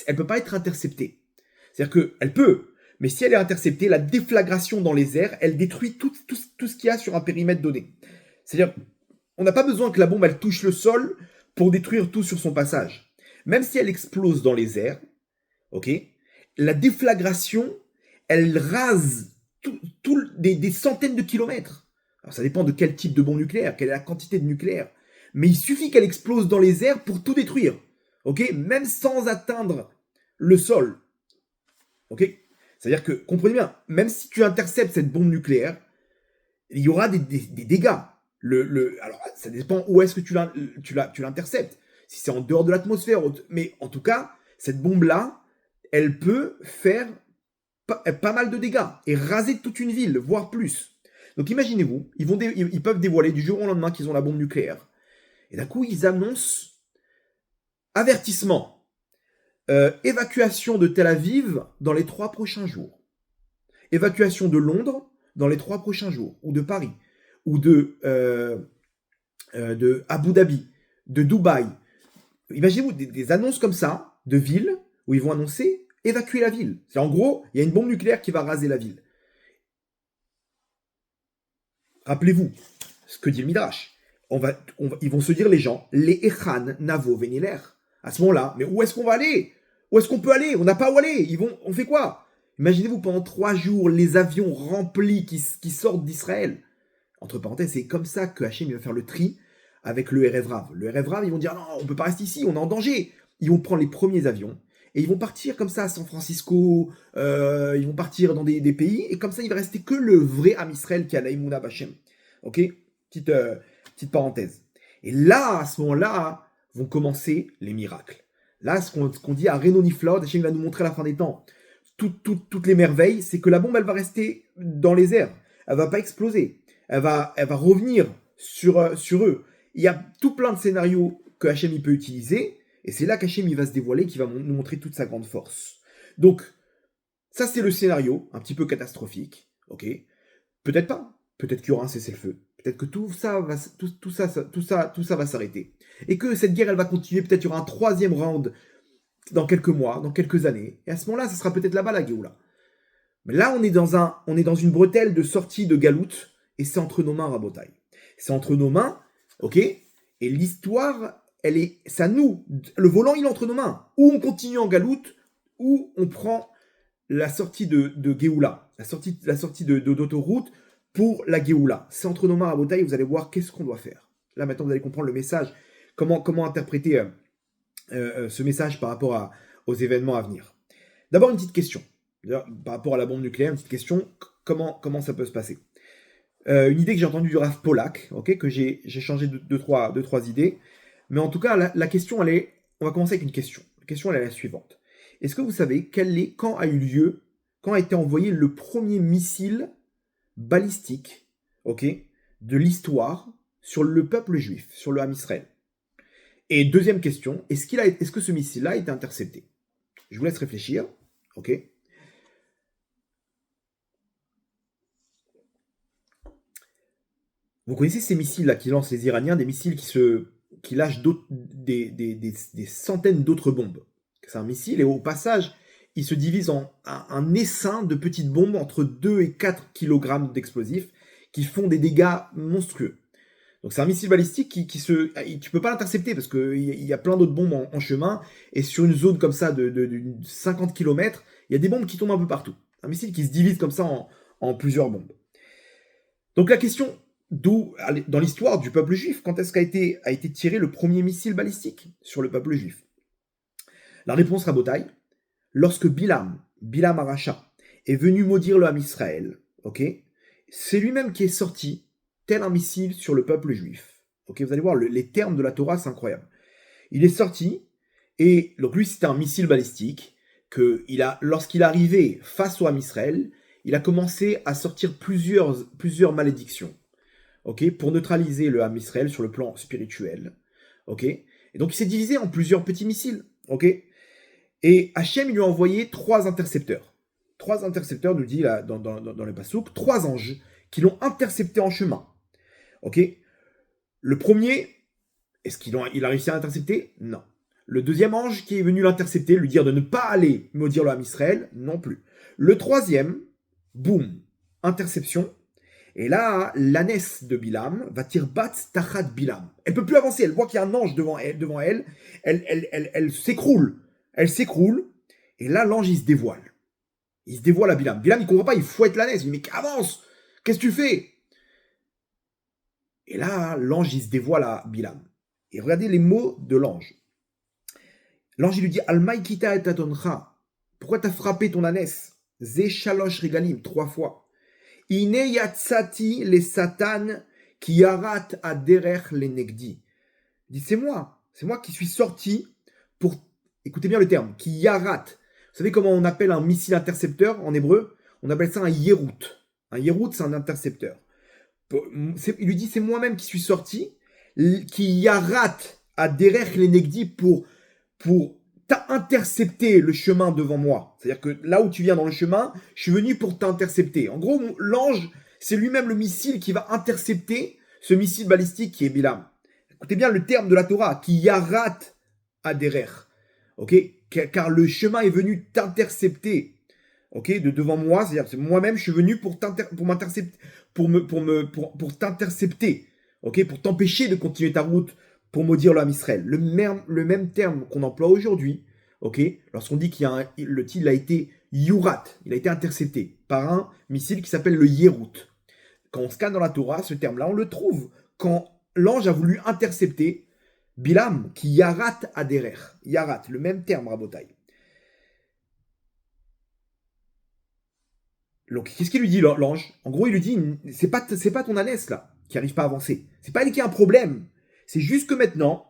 elle ne peut pas être interceptée. C'est-à-dire qu'elle peut, mais si elle est interceptée, la déflagration dans les airs, elle détruit tout ce qu'il y a sur un périmètre donné. C'est-à-dire, on n'a pas besoin que la bombe elle touche le sol pour détruire tout sur son passage. Même si elle explose dans les airs, ok, la déflagration, elle rase des centaines de kilomètres. Alors ça dépend de quel type de bombe nucléaire, quelle est la quantité de nucléaire. Mais il suffit qu'elle explose dans les airs pour tout détruire. Ok, même sans atteindre le sol. Ok, c'est-à-dire que, comprenez bien, même si tu interceptes cette bombe nucléaire, il y aura des dégâts. Alors, ça dépend où est-ce que tu l'interceptes. Si c'est en dehors de l'atmosphère, mais en tout cas, cette bombe-là, elle peut faire pas mal de dégâts et raser toute une ville, voire plus. Donc imaginez-vous, ils peuvent dévoiler du jour au lendemain qu'ils ont la bombe nucléaire. Et d'un coup, ils annoncent avertissement, évacuation de Tel Aviv dans les 3 prochains jours. Évacuation de Londres dans les 3 prochains jours, ou de Paris, ou de Abu Dhabi, de Dubaï. Imaginez-vous des annonces comme ça, de villes, où ils vont annoncer évacuer la ville. C'est en gros, il y a une bombe nucléaire qui va raser la ville. Rappelez-vous ce que dit le Midrash. Ils vont se dire, les gens, les Echan Navo Veniler. À ce moment-là, mais où est-ce qu'on va aller? Où est-ce qu'on peut aller? On n'a pas où aller. On fait quoi? Imaginez-vous pendant 3 jours, les avions remplis qui sortent d'Israël. Entre parenthèses, c'est comme ça que Hachem va faire le tri avec le Erev Rav. Le Erev Rav, ils vont dire, non, on ne peut pas rester ici, on est en danger. Ils vont prendre les premiers avions et ils vont partir comme ça à San Francisco, ils vont partir dans des pays, et comme ça, il va rester que le vrai Am Israël qui a la Emouna Bachem. Ok, petite parenthèse. Et là, à ce moment-là, vont commencer les miracles. Là, ce qu'on dit à Reno Niflod, Hachem va nous montrer la fin des temps. Toutes les merveilles, c'est que la bombe, elle va rester dans les airs. Elle va pas exploser. Elle va revenir sur eux. Il y a tout plein de scénarios que Hachem peut utiliser, et c'est là qu'Hachem va se dévoiler, qui va nous montrer toute sa grande force. Donc, ça c'est le scénario, un petit peu catastrophique, ok. Peut-être pas. Peut-être qu'il y aura un cessez-le-feu. Peut-être que tout ça va s'arrêter. Et que cette guerre, elle va continuer. Peut-être qu'il y aura un 3e round dans quelques mois, dans quelques années. Et à ce moment-là, ça sera peut-être là-bas la Géoula. Mais là, on est dans une bretelle de sortie de galoute, et c'est entre nos mains, Rabotai. C'est entre nos mains, ok. Et l'histoire, c'est à nous. Le volant, il est entre nos mains. Ou on continue en galoute, ou on prend la sortie de Géoula, la sortie d'autoroute pour la Géoula. C'est entre nos mains, Rabotai, et vous allez voir qu'est-ce qu'on doit faire. Là, maintenant, vous allez comprendre le message. Comment interpréter ce message par rapport aux événements à venir. D'abord, une petite question. Par rapport à la bombe nucléaire, une petite question. Comment ça peut se passer? Une idée que j'ai entendue du Rav Polak, okay, que j'ai changé deux, trois idées. Mais en tout cas, la question, on va commencer avec une question. La question, elle est la suivante. Est-ce que vous savez quand a été envoyé le premier missile balistique, okay, de l'histoire sur le peuple juif, sur le Ham Israël? Et deuxième question, est-ce que ce missile-là a été intercepté? Je vous laisse réfléchir, ok? Vous connaissez ces missiles-là qui lancent les Iraniens, des missiles qui lâchent des centaines d'autres bombes. C'est un missile, et au passage, il se divise en un essaim de petites bombes entre 2 et 4 kg d'explosifs qui font des dégâts monstrueux. Donc c'est un missile balistique tu peux pas l'intercepter parce qu'il y a plein d'autres bombes en chemin, et sur une zone comme ça de 50 km, il y a des bombes qui tombent un peu partout. Un missile qui se divise comme ça en plusieurs bombes. Donc la question, dans l'histoire du peuple juif, quand est-ce a été tiré le premier missile balistique sur le peuple juif? La réponse, Rabotai, lorsque Bilam Aracha, est venu maudire le Ham Israël, ok, c'est lui-même qui est sorti tel un missile sur le peuple juif. Ok, vous allez voir, les termes de la Torah, c'est incroyable. Il est sorti, et donc lui, c'était un missile balistique, que lorsqu'il arrivait face au Ham Israël, il a commencé à sortir plusieurs malédictions, ok, pour neutraliser le Ham Israël sur le plan spirituel, ok. Et donc il s'est divisé en plusieurs petits missiles, ok. Et Hachem, il lui a envoyé 3 intercepteurs. 3 intercepteurs, nous dit là, dans les Passouk, 3 anges qui l'ont intercepté en chemin, ok. Le premier, est-ce qu'il a réussi à l'intercepter? Non. Le deuxième ange qui est venu l'intercepter, lui dire de ne pas aller maudire le Ham Israël, non plus. Le troisième, boum, interception. Et là, l'ânesse de Bilam va tirbat tachat Bilam. Elle peut plus avancer, elle voit qu'il y a un ange devant elle, elle s'écroule. Elle s'écroule, et là, l'ange, il se dévoile. Il se dévoile à Bilam. Bilam, il comprend pas, il fouette l'ânesse. Il dit, mais avance, qu'est-ce que tu fais? Et là, l'ange, il se dévoile à Bilam. Et regardez les mots de l'ange. L'ange, il lui dit, Almaïkita et tatoncha. Pourquoi t'as frappé ton ânesse? Ze shalosh regalim, 3 fois. Ine yatsati les satan qui yarat aderech les negdi. Il dit, c'est moi qui suis sorti pour, écoutez bien le terme, qui yarat. Vous savez comment on appelle un missile intercepteur en hébreu? On appelle ça un yerout. Un yerout, c'est un intercepteur. Il lui dit, c'est moi-même qui suis sorti, qui yarat aderech les negdi pour t'intercepter le chemin devant moi. C'est-à-dire que là où tu viens dans le chemin, je suis venu pour t'intercepter. En gros, l'ange, c'est lui-même le missile qui va intercepter ce missile balistique qui est Bilam. Écoutez bien le terme de la Torah, qui yarat aderer. Ok? Car le chemin est venu t'intercepter. Ok? De devant moi, c'est-à-dire que moi-même, je suis venu pour m'intercepter, pour t'intercepter. Ok? Pour t'empêcher de continuer ta route, pour maudire le Ham Israël. Le même terme qu'on emploie aujourd'hui, ok, lorsqu'on dit le tigre a été yurat, il a été intercepté par un missile qui s'appelle le yerout. Quand on scanne dans la Torah, ce terme-là, on le trouve quand l'ange a voulu intercepter Bilam, qui yarat aderer. Yarat, le même terme, Rabotai. Donc, qu'est-ce qu'il lui dit, l'ange? En gros, il lui dit, c'est pas ton ânesse, là, qui n'arrive pas à avancer. C'est pas elle qui a un problème. C'est juste que maintenant,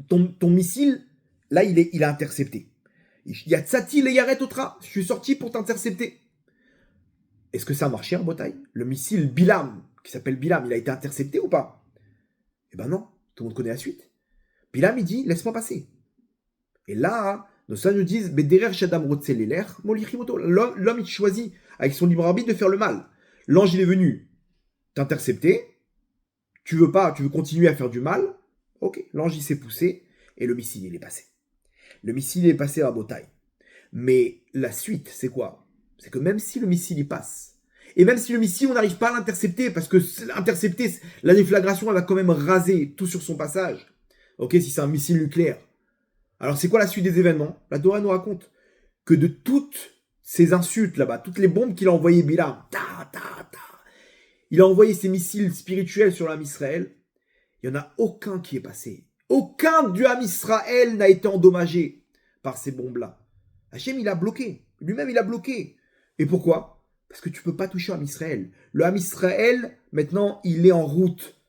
ton missile, là, il est intercepté. Il y a Tsati le Yaret Otra. Je suis sorti pour t'intercepter. Est-ce que ça a marché en bataille? Le missile Bilam, qui s'appelle Bilam, il a été intercepté ou pas? Eh ben non, tout le monde connaît la suite. Bilam, il dit, laisse-moi passer. Et là, nos sages nous disent, l'homme, il choisit, avec son libre arbitre, de faire le mal. L'ange, il est venu t'intercepter. Tu veux continuer à faire du mal? Ok, l'ange, il s'est poussé, et le missile, il est passé. Le missile est passé à Botaï. Mais la suite, c'est quoi? C'est que même si le missile y passe, et même si le missile, on n'arrive pas à l'intercepter, parce que l'intercepter, la déflagration, elle va quand même raser tout sur son passage. Ok, si c'est un missile nucléaire. Alors c'est quoi la suite des événements? La Torah nous raconte que de toutes ces insultes là-bas, toutes les bombes qu'il a envoyées Bilam, il a envoyé ses missiles spirituels sur l'Am Israël, il n'y en a aucun qui est passé. Aucun du Ham Israël n'a été endommagé par ces bombes-là. Hachem, il a bloqué. Lui-même, il a bloqué. Et pourquoi? Parce que tu ne peux pas toucher au Ham Israël. Le Ham Israël, maintenant, il est en route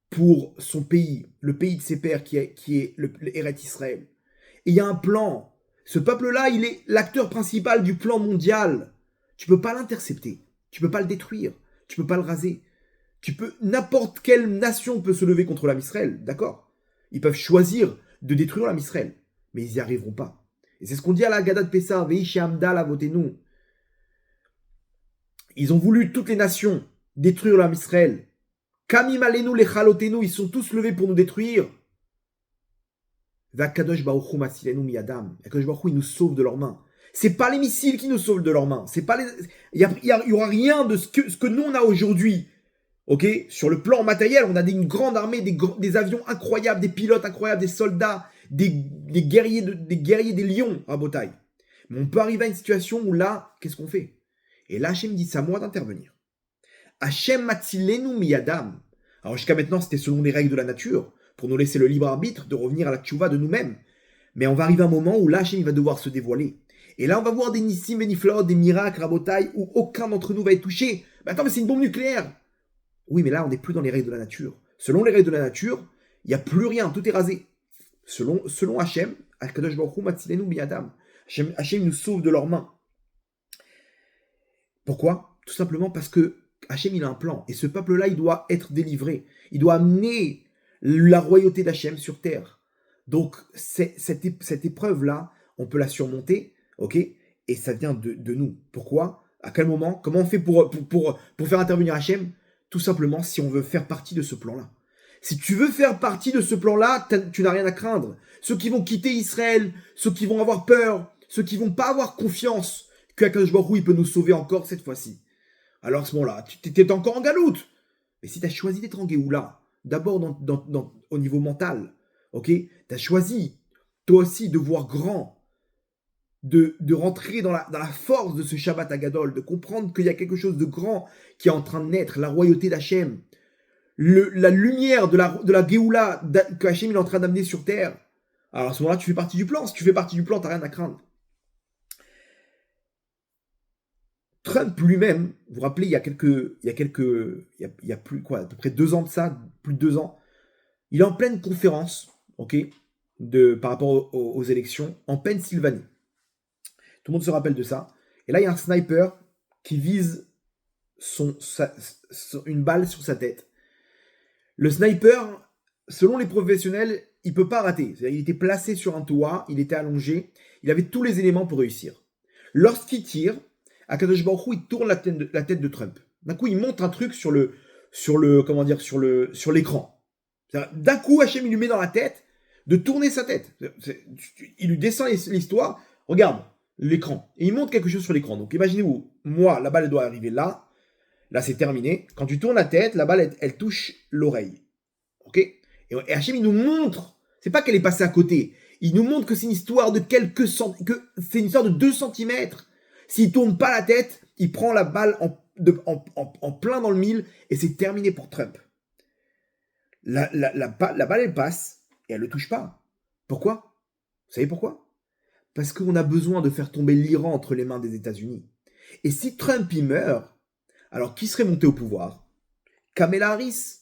pour son pays, le pays de ses pères qui est le Eret Israël. Et il y a un plan. Ce peuple-là, il est l'acteur principal du plan mondial. Tu ne peux pas l'intercepter. Tu ne peux pas le détruire. Tu ne peux pas le raser. N'importe quelle nation peut se lever contre l'Am Israël, d'accord? Ils peuvent choisir de détruire l'Am Israël, mais ils n'y arriveront pas. Et c'est ce qu'on dit à la Haggadah de Pessah, Ve'ish Amda la votenu. Ils ont voulu, toutes les nations, détruire l'Am Israël. Kamim alenu lechalotenu, ils sont tous levés pour nous détruire. Vakadosh Baruch Hu masilenu miyadam. Kadosh Baruch Hu, il nous sauve de leurs mains. C'est pas les missiles qui nous sauvent de leurs mains. C'est pas il y aura rien de ce que nous on a aujourd'hui. Ok, sur le plan matériel, on a une grande armée, des avions incroyables, des pilotes incroyables, des soldats, des guerriers, des lions à Botaï. Mais on peut arriver à une situation où là, qu'est-ce qu'on fait? Et là, Hachem dit, c'est à moi d'intervenir. Hachem matzilenu miyadam. Alors jusqu'à maintenant, c'était selon les règles de la nature, pour nous laisser le libre arbitre de revenir à la tchouva de nous-mêmes. Mais on va arriver à un moment où là, Hachem va devoir se dévoiler. Et là, on va voir des nissim, des niflaot, des miracles à Botaï, où aucun d'entre nous va être touché. Mais attends, mais c'est une bombe nucléaire. Oui, mais là, on n'est plus dans les règles de la nature. Selon les règles de la nature, il n'y a plus rien, tout est rasé. Selon Hachem, Akadosh Baruch Hu matzilenu miyadam. Hachem nous sauve de leurs mains. Pourquoi? Tout simplement parce que Hachem, il a un plan. Et ce peuple-là, il doit être délivré. Il doit amener la royauté d'Hachem sur terre. Donc, cette épreuve-là, on peut la surmonter, ok? Et ça vient de nous. Pourquoi? À quel moment? Comment on fait pour faire intervenir Hachem? Tout simplement si on veut faire partie de ce plan-là. Si tu veux faire partie de ce plan-là, tu n'as rien à craindre. Ceux qui vont quitter Israël, ceux qui vont avoir peur, ceux qui vont pas avoir confiance qu'Akadosh Baruch Hu, il peut nous sauver encore cette fois-ci. Alors à ce moment-là, tu étais encore en galoute. Mais si tu as choisi d'être en Géoula, d'abord au niveau mental, ok? Tu as choisi, toi aussi, de voir grand, de rentrer dans la force de ce Shabbat Agadol, de comprendre qu'il y a quelque chose de grand qui est en train de naître, la royauté d'Hachem, la lumière de la Géoula que Hachem est en train d'amener sur terre. Alors à ce moment-là, tu fais partie du plan. Si tu fais partie du plan, tu n'as rien à craindre. Trump lui-même, vous vous rappelez, il y a plus quoi, à peu près 2 ans de ça, plus de 2 ans, il est en pleine conférence, ok, par rapport aux élections, en Pennsylvanie. Tout le monde se rappelle de ça. Et là, il y a un sniper qui vise une balle sur sa tête. Le sniper, selon les professionnels, il peut pas rater. C'est-à-dire, il était placé sur un toit, il était allongé, il avait tous les éléments pour réussir. Lorsqu'il tire, Akadosh Baruch Hu, il tourne la tête de Trump. D'un coup, il montre un truc sur l'écran. D'un coup, Hachem, il lui met dans la tête de tourner sa tête. Il lui descend l'histoire. Regarde l'écran. Et il montre quelque chose sur l'écran. Donc, imaginez-vous, moi, la balle, elle doit arriver là. Là, c'est terminé. Quand tu tournes la tête, la balle, elle touche l'oreille. Ok? Et Hachem, il nous montre. C'est pas qu'elle est passée à côté. Il nous montre que c'est une histoire de que c'est une histoire de 2 centimètres. S'il tourne pas la tête, il prend la balle en plein dans le mille et c'est terminé pour Trump. La balle, elle passe et elle ne le touche pas. Pourquoi? Vous savez pourquoi? Parce qu'on a besoin de faire tomber l'Iran entre les mains des États-Unis. Et si Trump y meurt, alors qui serait monté au pouvoir? Kamala Harris.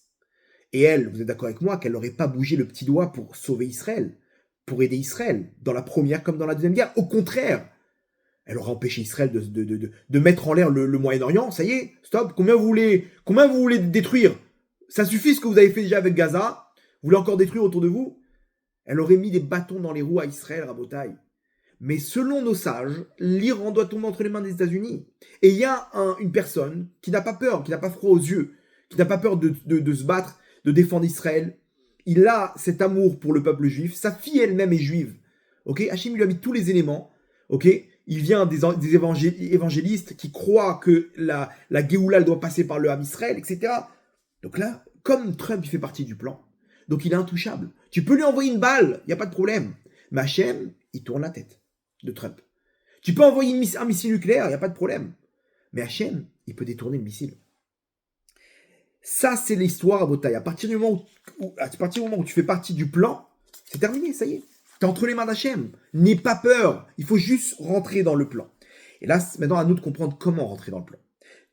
Et elle, vous êtes d'accord avec moi, qu'elle n'aurait pas bougé le petit doigt pour sauver Israël, pour aider Israël, dans la première comme dans la deuxième guerre. Au contraire, elle aurait empêché Israël de mettre en l'air le Moyen-Orient. Ça y est, stop. Combien vous voulez détruire? Ça suffit ce que vous avez fait déjà avec Gaza. Vous voulez encore détruire autour de vous? Elle aurait mis des bâtons dans les roues à Israël, Rabotaï. Mais selon nos sages, l'Iran doit tomber entre les mains des États-Unis. Et il y a une personne qui n'a pas peur, qui n'a pas froid aux yeux, qui n'a pas peur de se battre, de défendre Israël. Il a cet amour pour le peuple juif. Sa fille elle-même est juive. Ok, Hachem lui a mis tous les éléments. Ok, il vient des évangélistes qui croient que la Géoula elle doit passer par le Ham Israël, etc. Donc là, comme Trump il fait partie du plan, donc il est intouchable. Tu peux lui envoyer une balle, il n'y a pas de problème. Mais Hachem, il tourne la tête de Trump. Tu peux envoyer un missile nucléaire, il n'y a pas de problème. Mais Hachem, il peut détourner le missile. Ça, c'est l'histoire à Botaï. À partir du moment où tu fais partie du plan, c'est terminé, ça y est. Tu es entre les mains d'Hachem. N'aie pas peur. Il faut juste rentrer dans le plan. Et là, maintenant, à nous de comprendre comment rentrer dans le plan.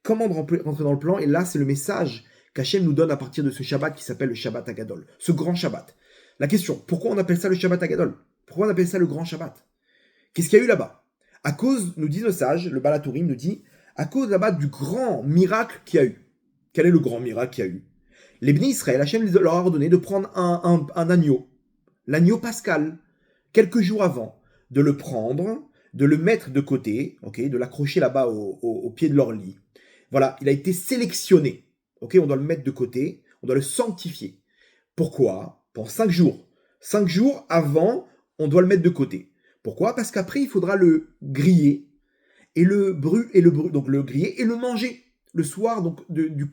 Comment rentrer dans le plan. Et là, c'est le message qu'Hachem nous donne à partir de ce Shabbat qui s'appelle le Shabbat Agadol. Ce grand Shabbat. La question, pourquoi on appelle ça le Shabbat Agadol? Pourquoi on appelle ça le grand Shabbat? Qu'est-ce qu'il y a eu là-bas? À cause, nous disent nos sages, le Balatourim nous dit, à cause là-bas du grand miracle qu'il y a eu. Quel est le grand miracle qu'il y a eu? Les Bnei Israël, Hachem leur a ordonné de prendre un agneau, l'agneau pascal, quelques jours avant, de le prendre, de le mettre de côté, okay, de l'accrocher là-bas au pied de leur lit. Voilà, il a été sélectionné. Okay, on doit le mettre de côté, on doit le sanctifier. Pourquoi? Pendant 5 jours. 5 jours avant, on doit le mettre de côté. Pourquoi? Parce qu'après, il faudra le griller, donc le griller et le manger. Le soir, donc le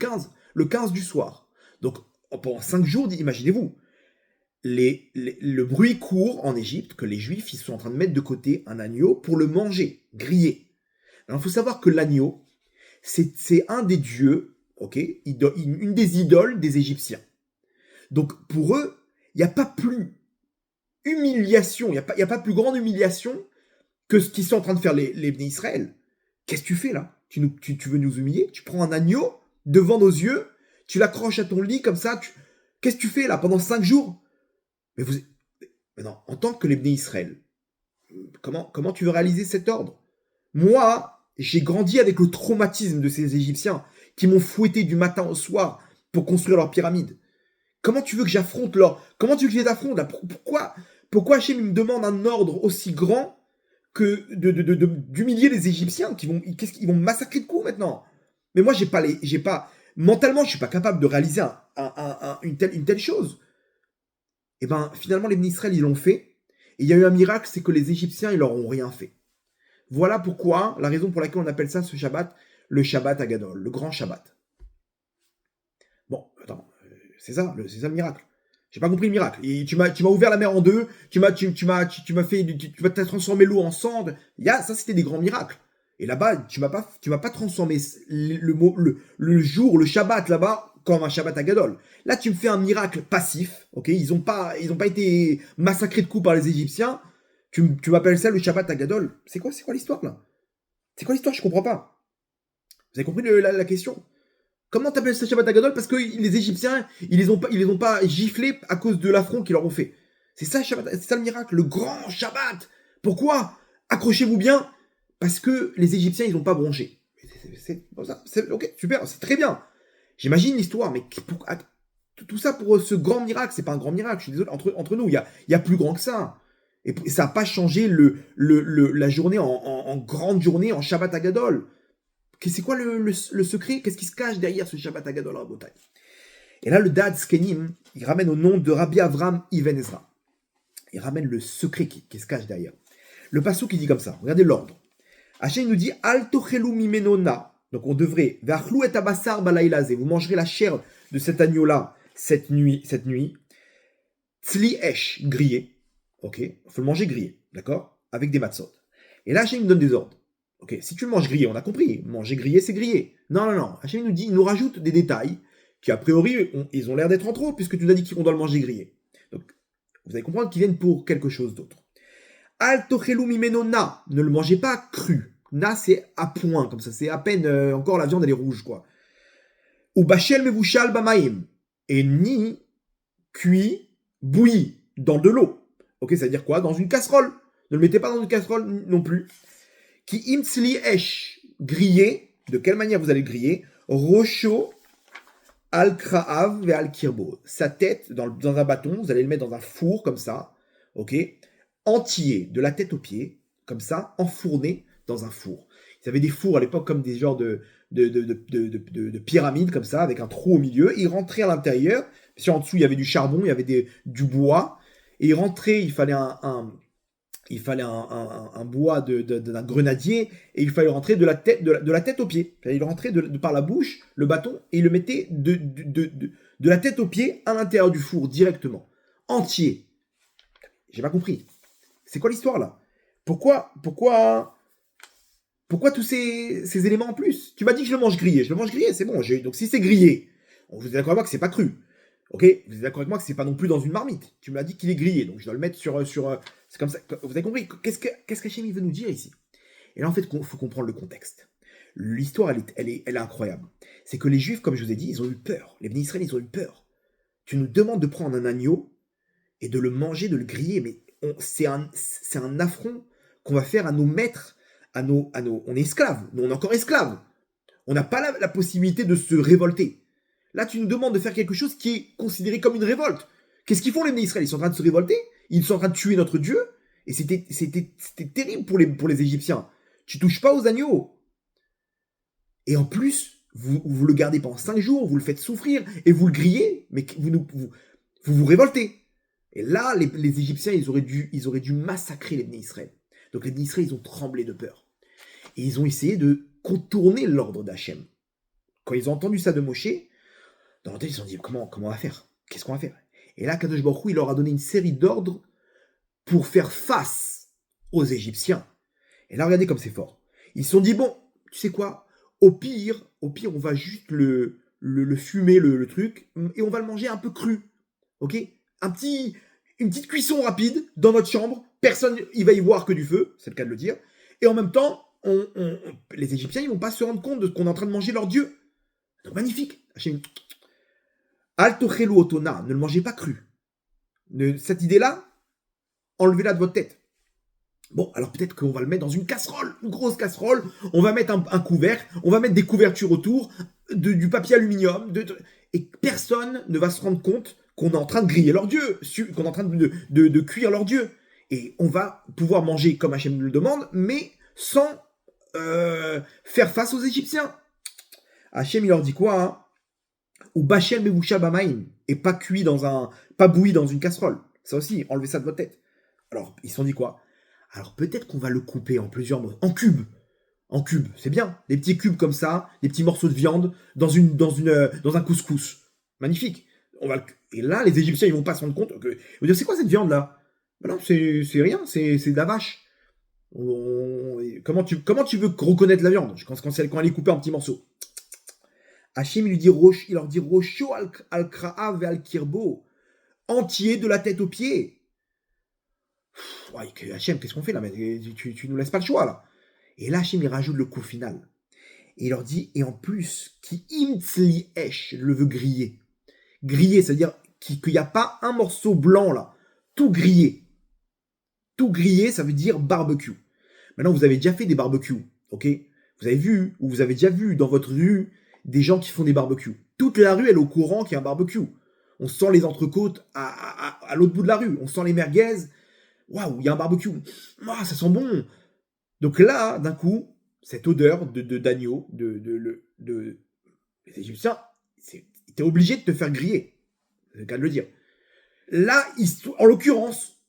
15 du soir. Donc pendant 5 jours, imaginez-vous, le bruit court en Égypte que les Juifs ils sont en train de mettre de côté un agneau pour le manger, griller. Alors il faut savoir que l'agneau, c'est un des dieux, okay, une des idoles des Égyptiens. Donc pour eux, il n'y a pas plus humiliation, il n'y a pas plus grande humiliation que ce qu'ils sont en train de faire les Bnei Israël. Qu'est-ce que tu fais là? Tu veux nous humilier? Tu prends un agneau devant nos yeux, tu l'accroches à ton lit comme ça. Qu'est-ce que tu fais là pendant 5 jours? Mais non, en tant que les Bnei Israël, comment tu veux réaliser cet ordre? Moi, j'ai grandi avec le traumatisme de ces Égyptiens qui m'ont fouetté du matin au soir pour construire leur pyramide. Comment tu veux que j'affronte Comment tu veux que je les affronte là? Pourquoi Hachem me demande un ordre aussi grand que d'humilier les Égyptiens qu'est-ce qu'ils vont me massacrer de coups maintenant? Mais moi, mentalement, je suis pas capable de réaliser une telle chose. Et ben, finalement, les Israël, ils l'ont fait. Et il y a eu un miracle, c'est que les Égyptiens, ils leur ont rien fait. Voilà pourquoi, la raison pour laquelle on appelle ça, ce Shabbat, le Shabbat Agadol, le grand Shabbat. Bon, attends, c'est ça le miracle. J'ai pas compris le miracle. Et tu m'as ouvert la mer en deux, tu m'as transformé l'eau en cendre. Ça, c'était des grands miracles. Et là-bas, tu m'as pas transformé le jour, le Shabbat là-bas, comme un Shabbat Agadol. Là, tu me fais un miracle passif, ok? Ils ont pas été massacrés de coups par les Égyptiens. Tu m'appelles ça le Shabbat Agadol. C'est quoi l'histoire là? C'est quoi l'histoire? Je comprends pas. Vous avez compris la question? Comment t'appelles ça Shabbat Agadol? Parce que les Égyptiens, ils les ont pas giflés à cause de l'affront qu'ils leur ont fait. C'est ça le miracle, le grand Shabbat. Pourquoi? Accrochez-vous bien. Parce que les Égyptiens, ils n'ont pas bronché. Ok, super, c'est très bien. J'imagine l'histoire, mais tout ça pour ce grand miracle, c'est pas un grand miracle. Je suis désolé, entre nous, il y a plus grand que ça. Et ça n'a pas changé la journée en grande journée, en Shabbat Agadol. C'est quoi le secret? Qu'est-ce qui se cache derrière ce Shabbat Agadol en Bretagne? Et là, le Dad Skenim, il ramène au nom de Rabbi Avram Ibn Ezra. Il ramène le secret qui se cache derrière. Le passou qui dit comme ça, regardez l'ordre. Hachem nous dit Al tochelu mimenona. Donc on devrait Vachlou et abassar balaylaze. Vous mangerez la chair de cet agneau-là cette nuit. Tzli esh, grillé. Ok, il faut le manger grillé, d'accord? Avec des matzot. Et là, Hachem nous donne des ordres. Ok, si tu le manges grillé, on a compris. Manger grillé, c'est grillé. Non. Hachem nous dit, il nous rajoute des détails qui, a priori, ils ont l'air d'être en trop, puisque tu nous as dit qu'on doit le manger grillé. Donc, vous allez comprendre qu'ils viennent pour quelque chose d'autre. Al tochelu mimeno na. Ne le mangez pas cru. Na, c'est à point, comme ça. C'est à peine, encore la viande, elle est rouge, quoi. Ou bachel mevushal bamaim. Et ni cuit, bouilli, dans de l'eau. Ok, ça veut dire quoi? Dans une casserole. Ne le mettez pas dans une casserole non plus. Qui imtsli esh, grillé. De quelle manière vous allez le griller? Rocho al kraav ve al kirbo. Sa tête dans un bâton, vous allez le mettre dans un four comme ça, ok, entier, de la tête aux pieds, comme ça, enfourné dans un four. Ils avaient des fours à l'époque comme des genres de pyramides comme ça, avec un trou au milieu. Ils rentraient à l'intérieur, parce qu'en dessous il y avait du charbon, il y avait du bois, et ils rentraient, il fallait un bois d'un grenadier, et il fallait rentrer de la tête aux pieds. Il rentrait par la bouche, le bâton, et il le mettait de la tête aux pieds à l'intérieur du four, directement. Entier. J'ai pas compris. C'est quoi l'histoire, là? Pourquoi tous ces éléments en plus? Tu m'as dit que je le mange grillé. Je le mange grillé, c'est bon. Donc si c'est grillé, vous êtes d'accord avec moi que c'est pas cru. Ok, vous êtes d'accord avec moi que c'est pas non plus dans une marmite. Tu m'as dit qu'il est grillé, donc je dois le mettre sur c'est comme ça. Vous avez compris? Qu'est-ce qu'Hachem veut nous dire ici? Et là, en fait, il faut comprendre le contexte. L'histoire, elle est incroyable. C'est que les Juifs, comme je vous ai dit, ils ont eu peur. Les Bnei Israël, ils ont eu peur. Tu nous demandes de prendre un agneau et de le manger, de le griller, mais c'est un affront qu'on va faire à nos maîtres, on est esclaves. Nous, on est encore esclaves. On n'a pas la possibilité de se révolter. Là, tu nous demandes de faire quelque chose qui est considéré comme une révolte. Qu'est-ce qu'ils font les Bnei Israël? Ils sont en train de se révolter. Ils sont en train de tuer notre Dieu. Et c'était terrible pour les Égyptiens. Tu touches pas aux agneaux. Et en plus, vous le gardez pendant 5 jours, vous le faites souffrir, et vous le grillez, mais vous révoltez. Et là, les Égyptiens, ils auraient dû massacrer les Bnei Israël. Donc les Bnei Israël, ils ont tremblé de peur. Et ils ont essayé de contourner l'ordre d'Hachem. Quand ils ont entendu ça de Moshe, dans leur tête, ils se sont dit, comment on va faire? Qu'est-ce qu'on va faire? Et là, Kadosh Baruch Hu, il leur a donné une série d'ordres pour faire face aux Égyptiens. Et là, regardez comme c'est fort. Ils se sont dit, bon, tu sais quoi? Au pire, on va juste le fumer, le truc, et on va le manger un peu cru. Ok? Une petite cuisson rapide dans notre chambre. Personne, il va y voir que du feu, c'est le cas de le dire. Et en même temps, les Égyptiens, ils vont pas se rendre compte de ce qu'on est en train de manger leur Dieu. Donc magnifique. Altochelu otona, ne le mangez pas cru. Cette idée-là, enlevez-la de votre tête. Bon, alors peut-être qu'on va le mettre dans une casserole, une grosse casserole, on va mettre un couvercle, on va mettre des couvertures autour, du papier aluminium, et personne ne va se rendre compte qu'on est en train de griller leur dieu, qu'on est en train de cuire leur dieu. Et on va pouvoir manger comme Hachem le demande, mais sans faire face aux Égyptiens. Hachem, il leur dit quoi, hein? Ou Bachel Mevusha Bamaim, et pas cuit pas bouilli dans une casserole. Ça aussi, enlevez ça de votre tête. Alors, ils se sont dit quoi? Alors peut-être qu'on va le couper en plusieurs morceaux, en cubes. En cubes, c'est bien. Des petits cubes comme ça, des petits morceaux de viande dans un couscous. Magnifique. Et là, les Égyptiens, ils vont pas se rendre compte que. Ils vont dire, c'est quoi cette viande là? Ben non, c'est rien, c'est de la vache. Comment tu veux reconnaître la viande quand elle est coupée en petits morceaux? Hachem, il leur dit Rosho al-Kra'av et al-Kirbo, entier de la tête aux pieds. Ouais, Hachem, qu'est-ce qu'on fait là? Mais tu nous laisses pas le choix là. Et là, Hachem, il rajoute le coup final. Et il leur dit, et en plus, qui imtzli esh, le veut griller. Griller, c'est-à-dire qu'il n'y a pas un morceau blanc là. Tout grillé. Tout grillé, ça veut dire barbecue. Maintenant, vous avez déjà fait des barbecues, ok? Vous avez vu, ou vous avez déjà vu dans votre rue, des gens qui font des barbecues. Toute la rue, elle est au courant qu'il y a un barbecue. On sent les entrecôtes à l'autre bout de la rue. On sent les merguez. Waouh, il y a un barbecue. Ah, ça sent bon. Donc là, d'un coup, cette odeur d'agneau, les Égyptiens, t'es obligé de te faire griller. C'est le cas de le dire. Là, en l'occurrence,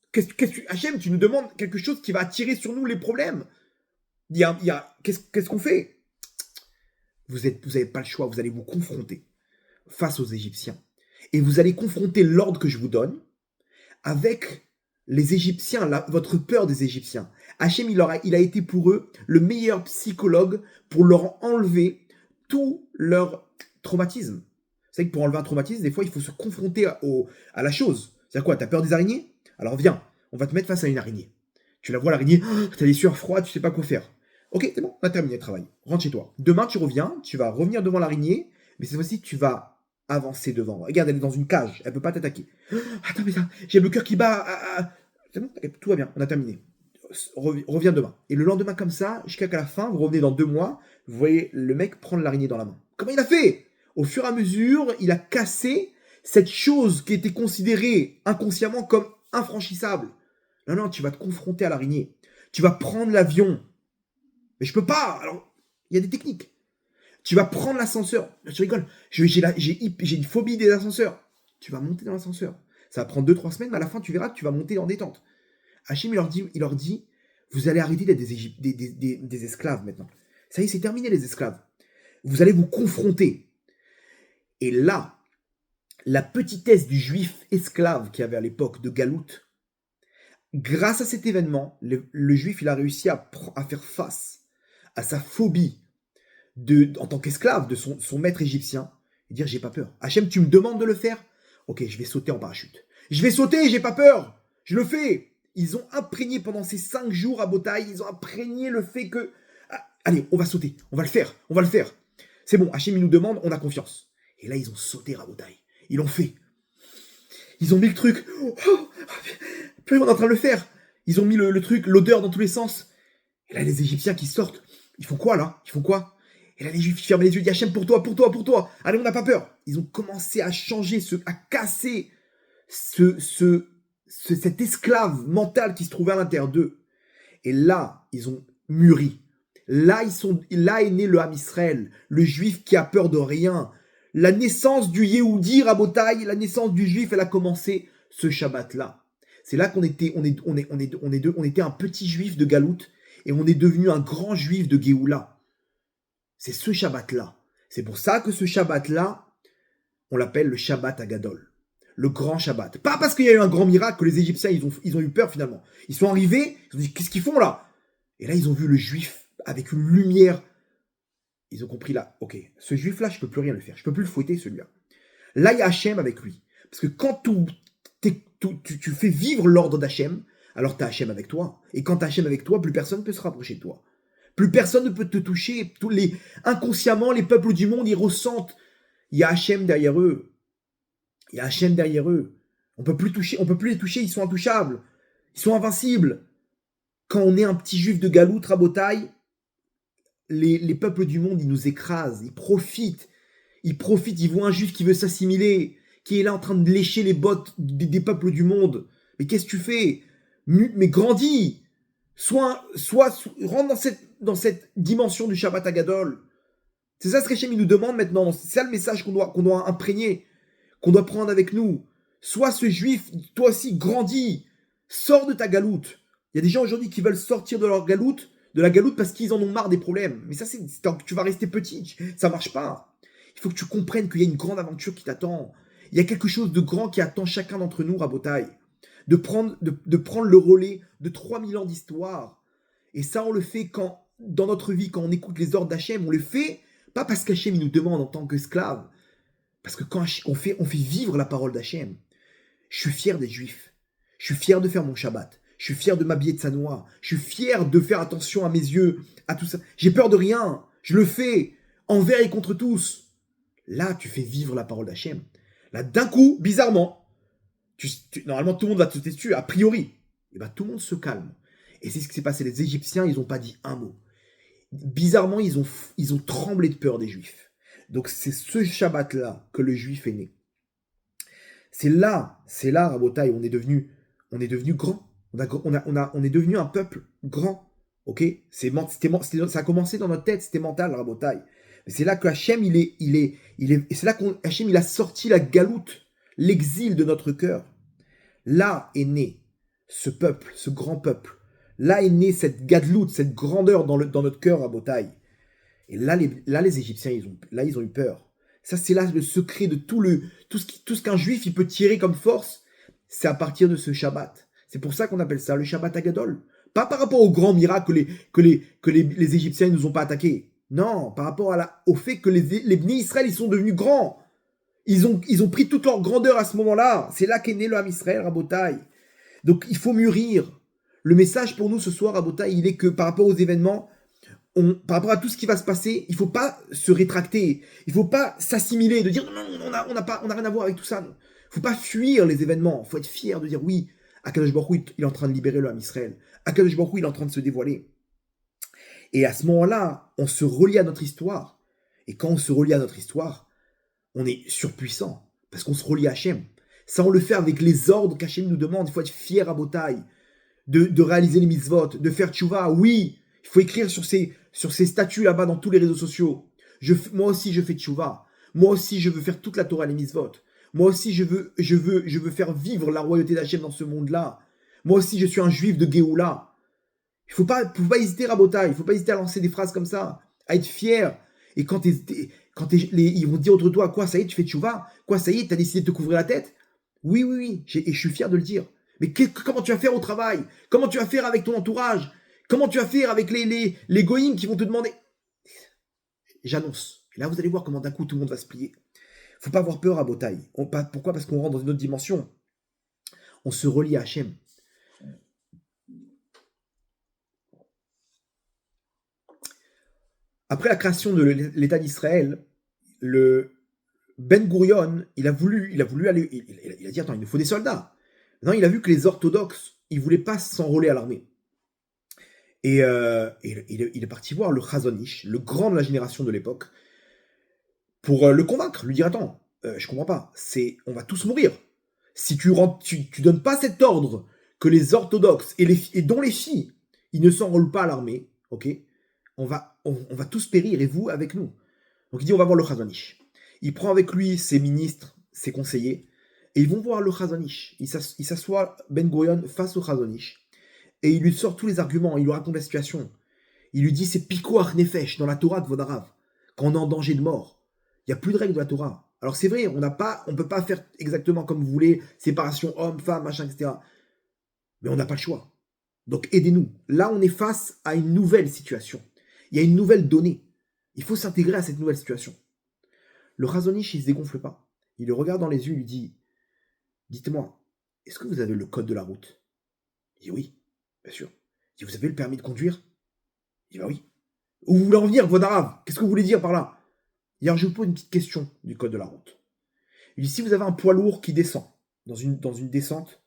Hachem, tu nous demandes quelque chose qui va attirer sur nous les problèmes. Qu'est-ce qu'on fait? Vous n'avez pas le choix, vous allez vous confronter face aux Égyptiens. Et vous allez confronter l'ordre que je vous donne avec les Égyptiens, votre peur des Égyptiens. Hachem, il a été pour eux le meilleur psychologue pour leur enlever tout leur traumatisme. Vous savez que pour enlever un traumatisme, des fois, il faut se confronter à la chose. C'est-à-dire quoi? T'as peur des araignées? Alors viens, on va te mettre face à une araignée. Tu la vois, l'araignée, t'as des sueurs froides, tu sais pas quoi faire. Ok, c'est bon, on a terminé le travail. Rentre chez toi. Demain, tu reviens, tu vas revenir devant l'araignée, mais cette fois-ci, tu vas avancer devant. Regarde, elle est dans une cage, elle peut pas t'attaquer. Attends, mais ça, j'ai le cœur qui bat. C'est bon, tout va bien, on a terminé. Reviens demain. Et le lendemain, comme ça, jusqu'à la fin, vous revenez dans 2 mois, vous voyez le mec prendre l'araignée dans la main. Comment il a fait? Au fur et à mesure, il a cassé cette chose qui était considérée inconsciemment comme infranchissable. Non, tu vas te confronter à l'araignée. Tu vas prendre l'avion. Mais je peux pas. Alors, il y a des techniques. Tu vas prendre l'ascenseur. Tu rigoles. J'ai une phobie des ascenseurs. Tu vas monter dans l'ascenseur. Ça va prendre 2-3 semaines, mais à la fin, tu verras que tu vas monter en détente. Hachem, il leur dit, vous allez arrêter d'être des esclaves maintenant. Ça y est, c'est terminé les esclaves. Vous allez vous confronter. Et là, la petitesse du juif esclave qu'il y avait à l'époque de Galout, grâce à cet événement, le juif, il a réussi à faire face à sa phobie en tant qu'esclave de son maître égyptien et dire, j'ai pas peur. Hachem, tu me demandes de le faire? Ok, je vais sauter en parachute. Je vais sauter, j'ai pas peur. Je le fais. Ils ont imprégné pendant ces 5 jours à Botaï, ils ont imprégné le fait que... allez, on va sauter, on va le faire. C'est bon, Hachem, il nous demande, on a confiance. Et là, ils ont sauté à Botaï. Ils l'ont fait. Ils ont mis le truc. Puis on est en train de le faire. Ils ont mis le truc, l'odeur dans tous les sens. Et là, les Égyptiens qui sortent, ils font quoi là? Et là, les Juifs ferment les yeux, ils disent Hachem, pour toi. Allez, on n'a pas peur. Ils ont commencé à changer, à casser cet esclave mental qui se trouvait à l'intérieur d'eux. Et là, ils ont mûri. Là est né le Ham Israël, le Juif qui a peur de rien. La naissance du Yehudi Rabotai, la naissance du Juif, elle a commencé ce Shabbat-là. C'est là qu'on était, on était un petit Juif de Galout et on est devenu un grand Juif de Géoula. C'est ce Shabbat-là. C'est pour ça que ce Shabbat-là, on l'appelle le Shabbat Agadol. Le grand Shabbat. Pas parce qu'il y a eu un grand miracle que les Égyptiens, ils ont eu peur finalement. Ils sont arrivés, ils ont dit, qu'est-ce qu'ils font là? Et là, ils ont vu le Juif avec une lumière. Ils ont compris là, ok, ce Juif-là, je peux plus rien le faire. Je peux plus le fouetter, celui-là. Là, il y a Hachem avec lui. Parce que quand tu fais vivre l'ordre d'Hachem, alors tu as Hachem avec toi. Et quand tu as Hachem avec toi, plus personne ne peut se rapprocher de toi. Plus personne ne peut te toucher. Inconsciemment, les peuples du monde, ils ressentent. Il y a Hachem derrière eux. On peut plus les toucher, ils sont intouchables. Ils sont invincibles. Quand on est un petit juif de Galoute, Rabotaï, les peuples du monde, ils nous écrasent, ils profitent, ils voient un juif qui veut s'assimiler, qui est là en train de lécher les bottes des peuples du monde. Mais qu'est-ce que tu fais? Mais grandis, rentre dans cette dimension du Shabbat Agadol. C'est ça ce qu'Hachem il nous demande maintenant. C'est ça le message qu'on doit imprégner, qu'on doit prendre avec nous. Sois ce juif, toi aussi, grandis. Sors de ta galoute. Il y a des gens aujourd'hui qui veulent sortir de leur galoute, de la galoute parce qu'ils en ont marre des problèmes. Mais ça, tu vas rester petit. Ça marche pas. Il faut que tu comprennes qu'il y a une grande aventure qui t'attend. Il y a quelque chose de grand qui attend chacun d'entre nous, Rabotaï. De prendre le relais de 3000 ans d'histoire. Et ça, on le fait dans notre vie, quand on écoute les ordres d'Hachem, on le fait pas parce qu'Hachem il nous demande en tant qu'esclave, parce que quand on fait vivre la parole d'Hachem. Je suis fier d'être juif. Je suis fier de faire mon Shabbat. Je suis fier de m'habiller de Sanoa. Je suis fier de faire attention à mes yeux, à tout ça. J'ai peur de rien. Je le fais envers et contre tous. Là, tu fais vivre la parole d'Hachem. Là, d'un coup, bizarrement, normalement, tout le monde va te tester dessus, a priori. Et bien, tout le monde se calme. Et c'est ce qui s'est passé. Les Égyptiens, ils n'ont pas dit un mot. Bizarrement, ils ont tremblé de peur des Juifs. Donc, c'est ce Shabbat-là que le Juif est né. C'est là, Rabotaï, on est devenu grand. On est devenu un peuple grand. Ok, ça a commencé dans notre tête, c'était mental, Rabotaï. C'est là que Hachem, c'est là qu'Hachem, il a sorti la galoute, l'exil de notre cœur. Là est né ce peuple, ce grand peuple. Là est né cette gadloute, cette grandeur dans notre cœur, Rabotaï. Et là, les Égyptiens, ils ont eu peur. Ça, c'est là le secret de tout ce qu'un juif il peut tirer comme force, c'est à partir de ce Shabbat. C'est pour ça qu'on appelle ça le Shabbat Agadol. Pas par rapport au grand miracle que les Égyptiens ne nous ont pas attaqués. Non, par rapport au fait que les Bnei Israël, ils sont devenus grands. Ils ont pris toute leur grandeur à ce moment-là. C'est là qu'est né le Ham Israël, Rabotaï. Donc, il faut mûrir. Le message pour nous ce soir, Rabotaï, il est que par rapport aux événements, par rapport à tout ce qui va se passer, il ne faut pas se rétracter, il ne faut pas s'assimiler, de dire non, on n'a rien à voir avec tout ça. Il ne faut pas fuir les événements, il faut être fier de dire oui, Akadosh Baruch Hu, il est en train de libérer le Ham Israël, Akadosh Baruch Hu, il est en train de se dévoiler. Et à ce moment-là, on se relie à notre histoire. Et quand on se relie à notre histoire, on est surpuissant, parce qu'on se relie à Hachem. Ça, on le fait avec les ordres qu'Hachem nous demande. Il faut être fier à Botaï, de réaliser les mitzvot, de faire tchouva. Oui, il faut écrire sur ces statuts là-bas dans tous les réseaux sociaux. Moi aussi, je fais tchouva. Moi aussi, je veux faire toute la Torah et les mitzvot. Moi aussi, je veux faire vivre la royauté d'Hachem dans ce monde-là. Moi aussi, je suis un juif de Géoula. Il ne faut pas hésiter, Rabotaï. Il ne faut pas hésiter à lancer des phrases comme ça, à être fier. Et quand ils vont te dire autour de toi, quoi, ça y est, tu fais tchouva? Quoi, ça y est, tu as décidé de te couvrir la tête? Oui. Et je suis fier de le dire. Mais comment tu vas faire au travail? Comment tu vas faire avec ton entourage? Comment tu vas faire avec les goïms qui vont te demander? J'annonce. Et là, vous allez voir comment d'un coup tout le monde va se plier. Faut pas avoir peur à Botaï. Pourquoi? Parce qu'on rentre dans une autre dimension. On se relie à Hachem. Après la création de l'État d'Israël, le Ben Gurion, il a voulu aller. Il a dit attends, il nous faut des soldats. Non, il a vu que les orthodoxes, ils voulaient pas s'enrôler à l'armée. Et il est parti voir le Chazon Ish, le grand de la génération de l'époque, pour le convaincre, lui dire attends, je comprends pas, on va tous mourir. Si tu donnes pas cet ordre que les orthodoxes et dont les filles, ils ne s'enrôlent pas à l'armée, ok, on va tous périr et vous avec nous. Donc il dit on va voir le Chazon Ish. Il prend avec lui ses ministres, ses conseillers, et ils vont voir le Chazon Ish. Il s'assoit Ben Gurion face au Chazon Ish. Et il lui sort tous les arguments, il lui raconte la situation. Il lui dit c'est Pikoach Nefesh dans la Torah de Vodarav, quand on est en danger de mort. Il n'y a plus de règles de la Torah. Alors c'est vrai, on ne peut pas faire exactement comme vous voulez, séparation homme, femme, machin, etc. Mais on n'a pas le choix. Donc aidez-nous. Là, on est face à une nouvelle situation. Il y a une nouvelle donnée. Il faut s'intégrer à cette nouvelle situation. Le Chazon Ish, il ne se dégonfle pas. Il le regarde dans les yeux, il lui dit dites-moi, est-ce que vous avez le code de la route? Il dit oui. Bien sûr. Il dit, vous avez le permis de conduire? Il dit, bah oui. Où vous voulez en venir, Vodarav? Qu'est-ce que vous voulez dire par là? Hier, je vous pose une petite question du code de la route. Il dit, si vous avez un poids lourd qui descend dans une descente,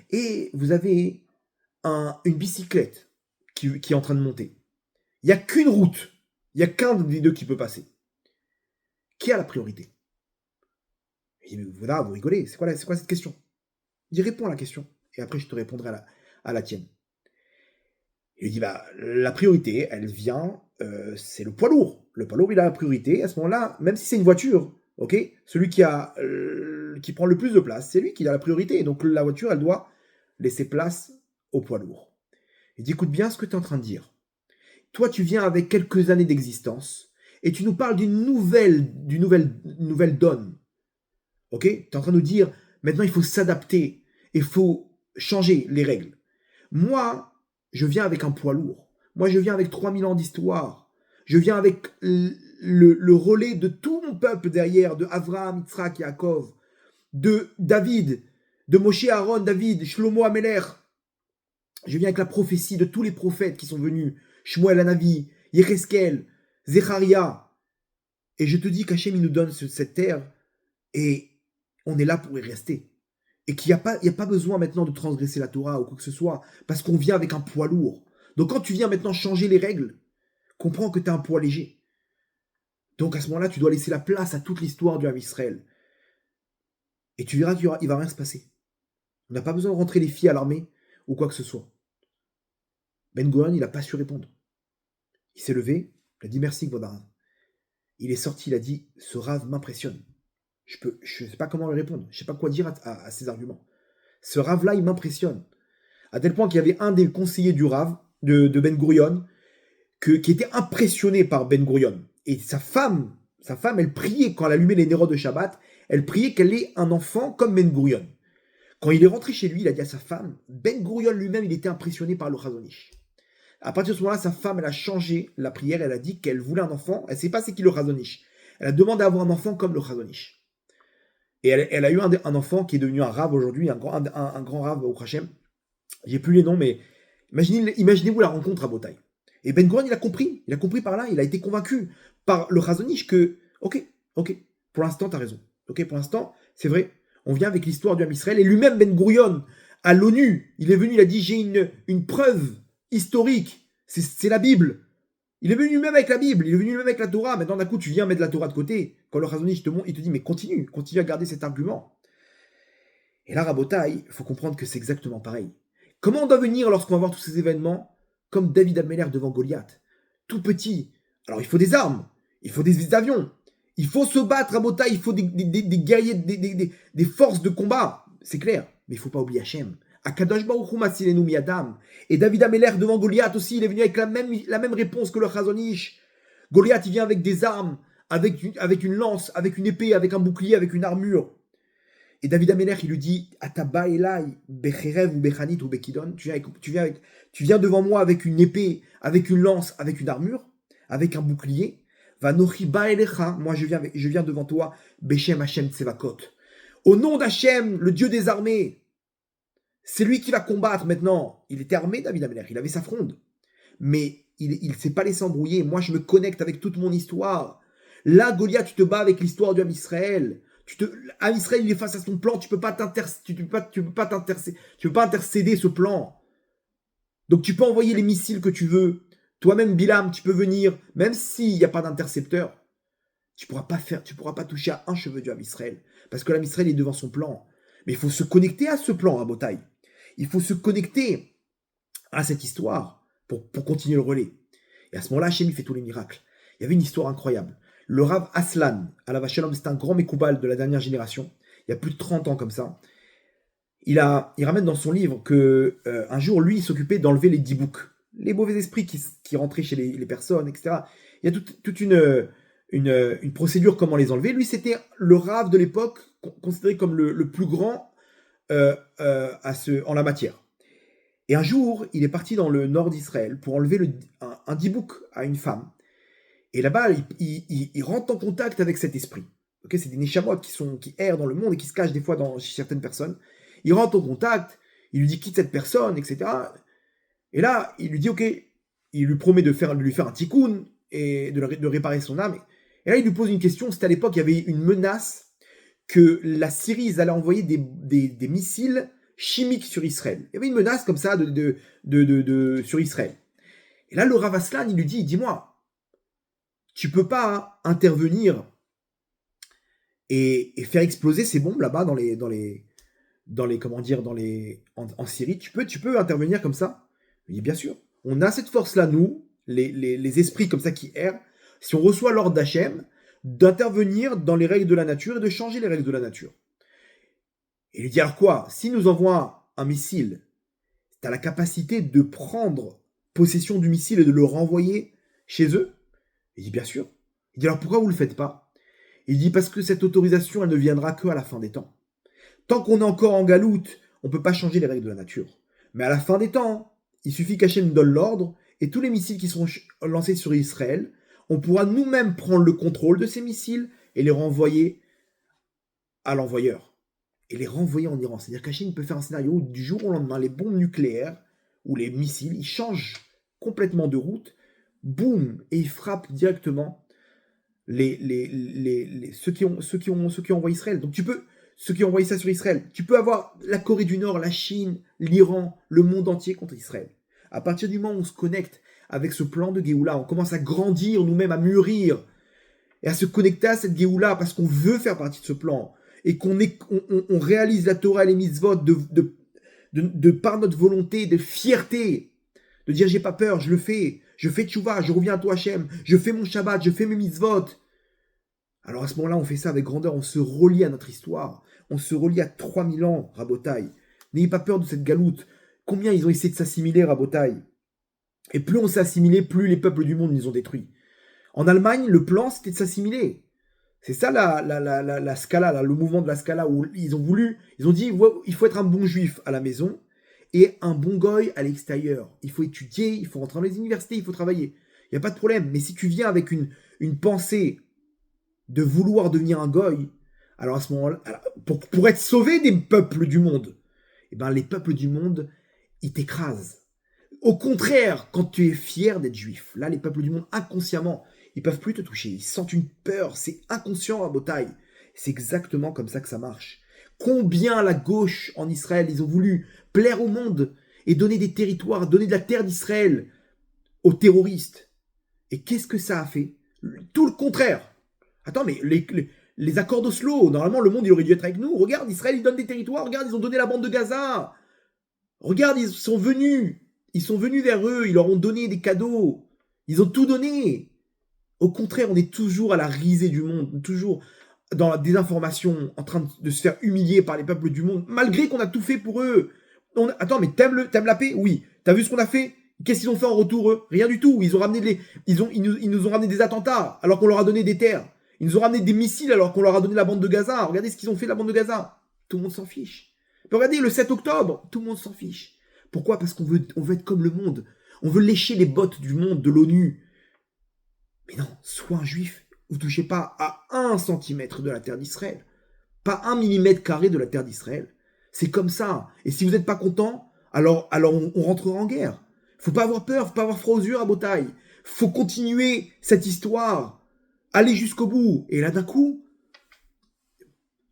et vous avez une bicyclette qui est en train de monter. Il n'y a qu'une route. Il n'y a qu'un des deux qui peut passer. Qui a la priorité? Il dit, mais voilà, vous rigolez, c'est quoi cette question? Il répond à la question, et après je te répondrai à la tienne. Il lui dit, bah, la priorité, elle vient, c'est le poids lourd. Le poids lourd, il a la priorité. À ce moment-là, même si c'est une voiture, ok, celui qui prend le plus de place, c'est lui qui a la priorité. Donc la voiture, elle doit laisser place au poids lourd. Il dit, écoute bien ce que tu es en train de dire. Toi, tu viens avec quelques années d'existence, et tu nous parles d'une nouvelle donne. Ok? Tu es en train de nous dire, maintenant, il faut s'adapter, il faut changer les règles. Moi, je viens avec un poids lourd. Moi, je viens avec 3000 ans d'histoire. Je viens avec le relais de tout mon peuple derrière, de Avraham, Yitzhak, Yaakov, de David, de Moshe, Aaron, David, Shlomo, Améler. Je viens avec la prophétie de tous les prophètes qui sont venus. Shmuel, Hanavi, Yecheskel, Zecharia. Et je te dis qu'Hachem, il nous donne cette terre et on est là pour y rester. Et qu'il n'y a pas besoin maintenant de transgresser la Torah ou quoi que ce soit, parce qu'on vient avec un poids lourd. Donc quand tu viens maintenant changer les règles, comprends que tu as un poids léger. Donc à ce moment-là, tu dois laisser la place à toute l'histoire du Ham Israël. Et tu verras qu'il ne va rien se passer. On n'a pas besoin de rentrer les filles à l'armée ou quoi que ce soit. Ben Gurion, il n'a pas su répondre. Il s'est levé, il a dit merci, Gvodaran. Il est sorti, il a dit, ce Rav m'impressionne. Je ne sais pas comment lui répondre, je ne sais pas quoi dire à ses arguments. Ce Rav-là, il m'impressionne. À tel point qu'il y avait un des conseillers du Rav, de Ben Gurion, qui était impressionné par Ben Gurion. Et sa femme, elle priait, quand elle allumait les nérodes de Shabbat, elle priait qu'elle ait un enfant comme Ben Gurion. Quand il est rentré chez lui, il a dit à sa femme, Ben Gurion lui-même, il était impressionné par le Chazon Ish. À partir de ce moment-là, sa femme, elle a changé la prière, elle a dit qu'elle voulait un enfant, elle ne sait pas c'est qui le Chazon Ish. Elle a demandé à avoir un enfant comme le Chazon Ish. Et elle a eu un enfant qui est devenu un rave aujourd'hui, un grand rave au Hachem. J'ai plus les noms, mais imaginez-vous la rencontre à Botaï. Et Ben Gurion, il a compris par là, il a été convaincu par le Chazon Ish que, ok, pour l'instant, tu as raison. Ok, pour l'instant, c'est vrai, on vient avec l'histoire du Ham Israël, et lui-même, Ben Gurion, à l'ONU, il est venu, il a dit, j'ai une preuve historique, c'est la Bible. Il est venu lui-même avec la Bible, il est venu lui-même avec la Torah. Maintenant, d'un coup, tu viens mettre la Torah de côté. Quand le Chazon Ish te montre, il te dit, mais continue à garder cet argument. Et là, Rabotaï, il faut comprendre que c'est exactement pareil. Comment on doit venir lorsqu'on va voir tous ces événements comme David Ameller devant Goliath? Tout petit. Alors, il faut des armes, il faut des avions, il faut se battre, Rabotaï, il faut des guerriers, des forces de combat. C'est clair, mais il ne faut pas oublier Hachem. Akadosh Baruch Hu Matzilenu Miadam. Et David Ameller devant Goliath aussi, il est venu avec la même réponse que le Chazon Ish. Goliath, il vient avec des armes, avec une lance, avec une épée, avec un bouclier, avec une armure. Et David Ameller, il lui dit, Ataba Elai, Becherev ou Bechanit ou Bekidon, tu viens devant moi avec une épée, avec une lance, avec une armure, avec un bouclier. Vanochi Baelecha, moi je viens devant toi, Beshem Hashem Tsevakot. Au nom d'Hachem, le Dieu des armées. C'est lui qui va combattre maintenant. Il était armé, David Ameller, il avait sa fronde. Mais il ne s'est pas laissé embrouiller. Moi, je me connecte avec toute mon histoire. Là, Goliath, tu te bats avec l'histoire du Ham Israël. Ham Israël, il est face à son plan. Tu peux pas intercéder ce plan. Donc, tu peux envoyer les missiles que tu veux. Toi-même, Bilam, tu peux venir, même s'il n'y a pas d'intercepteur. Tu pourras pas toucher à un cheveu du Ham Israël. Parce que l'Ham Israël est devant son plan. Mais il faut se connecter à ce plan, à Botaï. Il faut se connecter à cette histoire pour continuer le relais. Et à ce moment-là, Hachem, il fait tous les miracles. Il y avait une histoire incroyable. Le Rav Aslan, à la Vachelom, c'est un grand Mekoubal de la dernière génération. Il y a plus de 30 ans comme ça. Il ramène dans son livre que un jour, lui, il s'occupait d'enlever les dibouks, les mauvais esprits qui rentraient chez les personnes, etc. Il y a toute une procédure comment les enlever. Lui, c'était le Rav de l'époque, considéré comme le plus grand en la matière. Et un jour, il est parti dans le nord d'Israël pour enlever un dibouk à une femme. Et là-bas, il rentre en contact avec cet esprit. Okay, c'est des neshamot qui errent dans le monde et qui se cachent des fois chez certaines personnes. Il rentre en contact, il lui dit quitte cette personne, etc. Et là, il lui dit ok, il lui promet de lui faire un tikkun et de réparer son âme. Et là, il lui pose une question. C'était à l'époque, il y avait une menace que la Syrie allait envoyer des missiles chimiques sur Israël. Il y avait une menace comme ça sur Israël. Et là, le Rav Aslan, il lui dit, dis-moi, tu peux pas intervenir et faire exploser ces bombes là-bas en Syrie. Tu peux intervenir comme ça? Il dit, bien sûr. On a cette force-là, nous, les esprits comme ça qui errent, si on reçoit l'ordre d'Hachem, d'intervenir dans les règles de la nature et de changer les règles de la nature. Et il lui dit, alors quoi? Si nous envoie un missile, tu as la capacité de prendre possession du missile et de le renvoyer chez eux? Il dit, bien sûr. Il dit, alors pourquoi vous ne le faites pas? Il dit, parce que cette autorisation, elle ne viendra qu'à la fin des temps. Tant qu'on est encore en galoute, on ne peut pas changer les règles de la nature. Mais à la fin des temps, il suffit qu'Hachem nous donne l'ordre, et tous les missiles qui seront lancés sur Israël, on pourra nous-mêmes prendre le contrôle de ces missiles et les renvoyer à l'envoyeur. Et les renvoyer en Iran. C'est-à-dire qu'Hachem peut faire un scénario où du jour au lendemain, les bombes nucléaires ou les missiles, ils changent complètement de route, boum, et ils frappent directement ceux qui ont envoyé Israël. Donc ceux qui ont envoyé ça sur Israël, tu peux avoir la Corée du Nord, la Chine, l'Iran, le monde entier contre Israël. À partir du moment où on se connecte avec ce plan de Géoula, on commence à grandir nous-mêmes, à mûrir, et à se connecter à cette Géoula parce qu'on veut faire partie de ce plan, et on réalise la Torah et les mitzvot de par notre volonté, de fierté, de dire j'ai pas peur, je le fais, je fais tchouva, je reviens à toi Hachem, je fais mon Shabbat, je fais mes mitzvot. Alors à ce moment-là, on fait ça avec grandeur, on se relie à notre histoire, on se relie à 3000 ans, Rabotaï. N'ayez pas peur de cette galoute. Combien ils ont essayé de s'assimiler, Rabotaï? Et plus on s'est assimilé, plus les peuples du monde nous ont détruits. En Allemagne, le plan, c'était de s'assimiler. C'est ça la Scala, là, le mouvement de la Scala, où ils ont dit, il faut être un bon juif à la maison et un bon goy à l'extérieur. Il faut étudier, il faut rentrer dans les universités, il faut travailler. Il n'y a pas de problème. Mais si tu viens avec une pensée de vouloir devenir un goy, alors à ce moment-là, pour être sauvé des peuples du monde, eh ben les peuples du monde, ils t'écrasent. Au contraire, quand tu es fier d'être juif, là, les peuples du monde, inconsciemment, ils peuvent plus te toucher. Ils sentent une peur, c'est inconscient à Botaï. C'est exactement comme ça que ça marche. Combien la gauche en Israël, ils ont voulu plaire au monde et donner des territoires, donner de la terre d'Israël aux terroristes. Et qu'est-ce que ça a fait? Tout le contraire. Attends, mais les accords d'Oslo, normalement, le monde, il aurait dû être avec nous. Regarde, Israël, ils donnent des territoires. Regarde, ils ont donné la bande de Gaza. Regarde, ils sont venus vers eux. Ils leur ont donné des cadeaux. Ils ont tout donné. Au contraire, on est toujours à la risée du monde. Toujours dans la désinformation, en train de se faire humilier par les peuples du monde, malgré qu'on a tout fait pour eux. Attends, mais t'aimes la paix? Oui. T'as vu ce qu'on a fait? Qu'est-ce qu'ils ont fait en retour, eux? Rien du tout. Ils nous ont ramené des attentats, alors qu'on leur a donné des terres. Ils nous ont ramené des missiles, alors qu'on leur a donné la bande de Gaza. Regardez ce qu'ils ont fait, la bande de Gaza. Tout le monde s'en fiche. Mais regardez, le 7 octobre, tout le monde s'en fiche. Pourquoi? Parce qu'on veut être comme le monde. On veut lécher les bottes du monde, de l'ONU. Mais non, sois un juif. Vous ne touchez pas à 1 centimètre de la terre d'Israël. Pas 1 millimètre carré de la terre d'Israël. C'est comme ça. Et si vous n'êtes pas content, alors on rentrera en guerre. Faut pas avoir peur, faut pas avoir froid aux yeux à Botaï. Faut continuer cette histoire. Aller jusqu'au bout. Et là, d'un coup,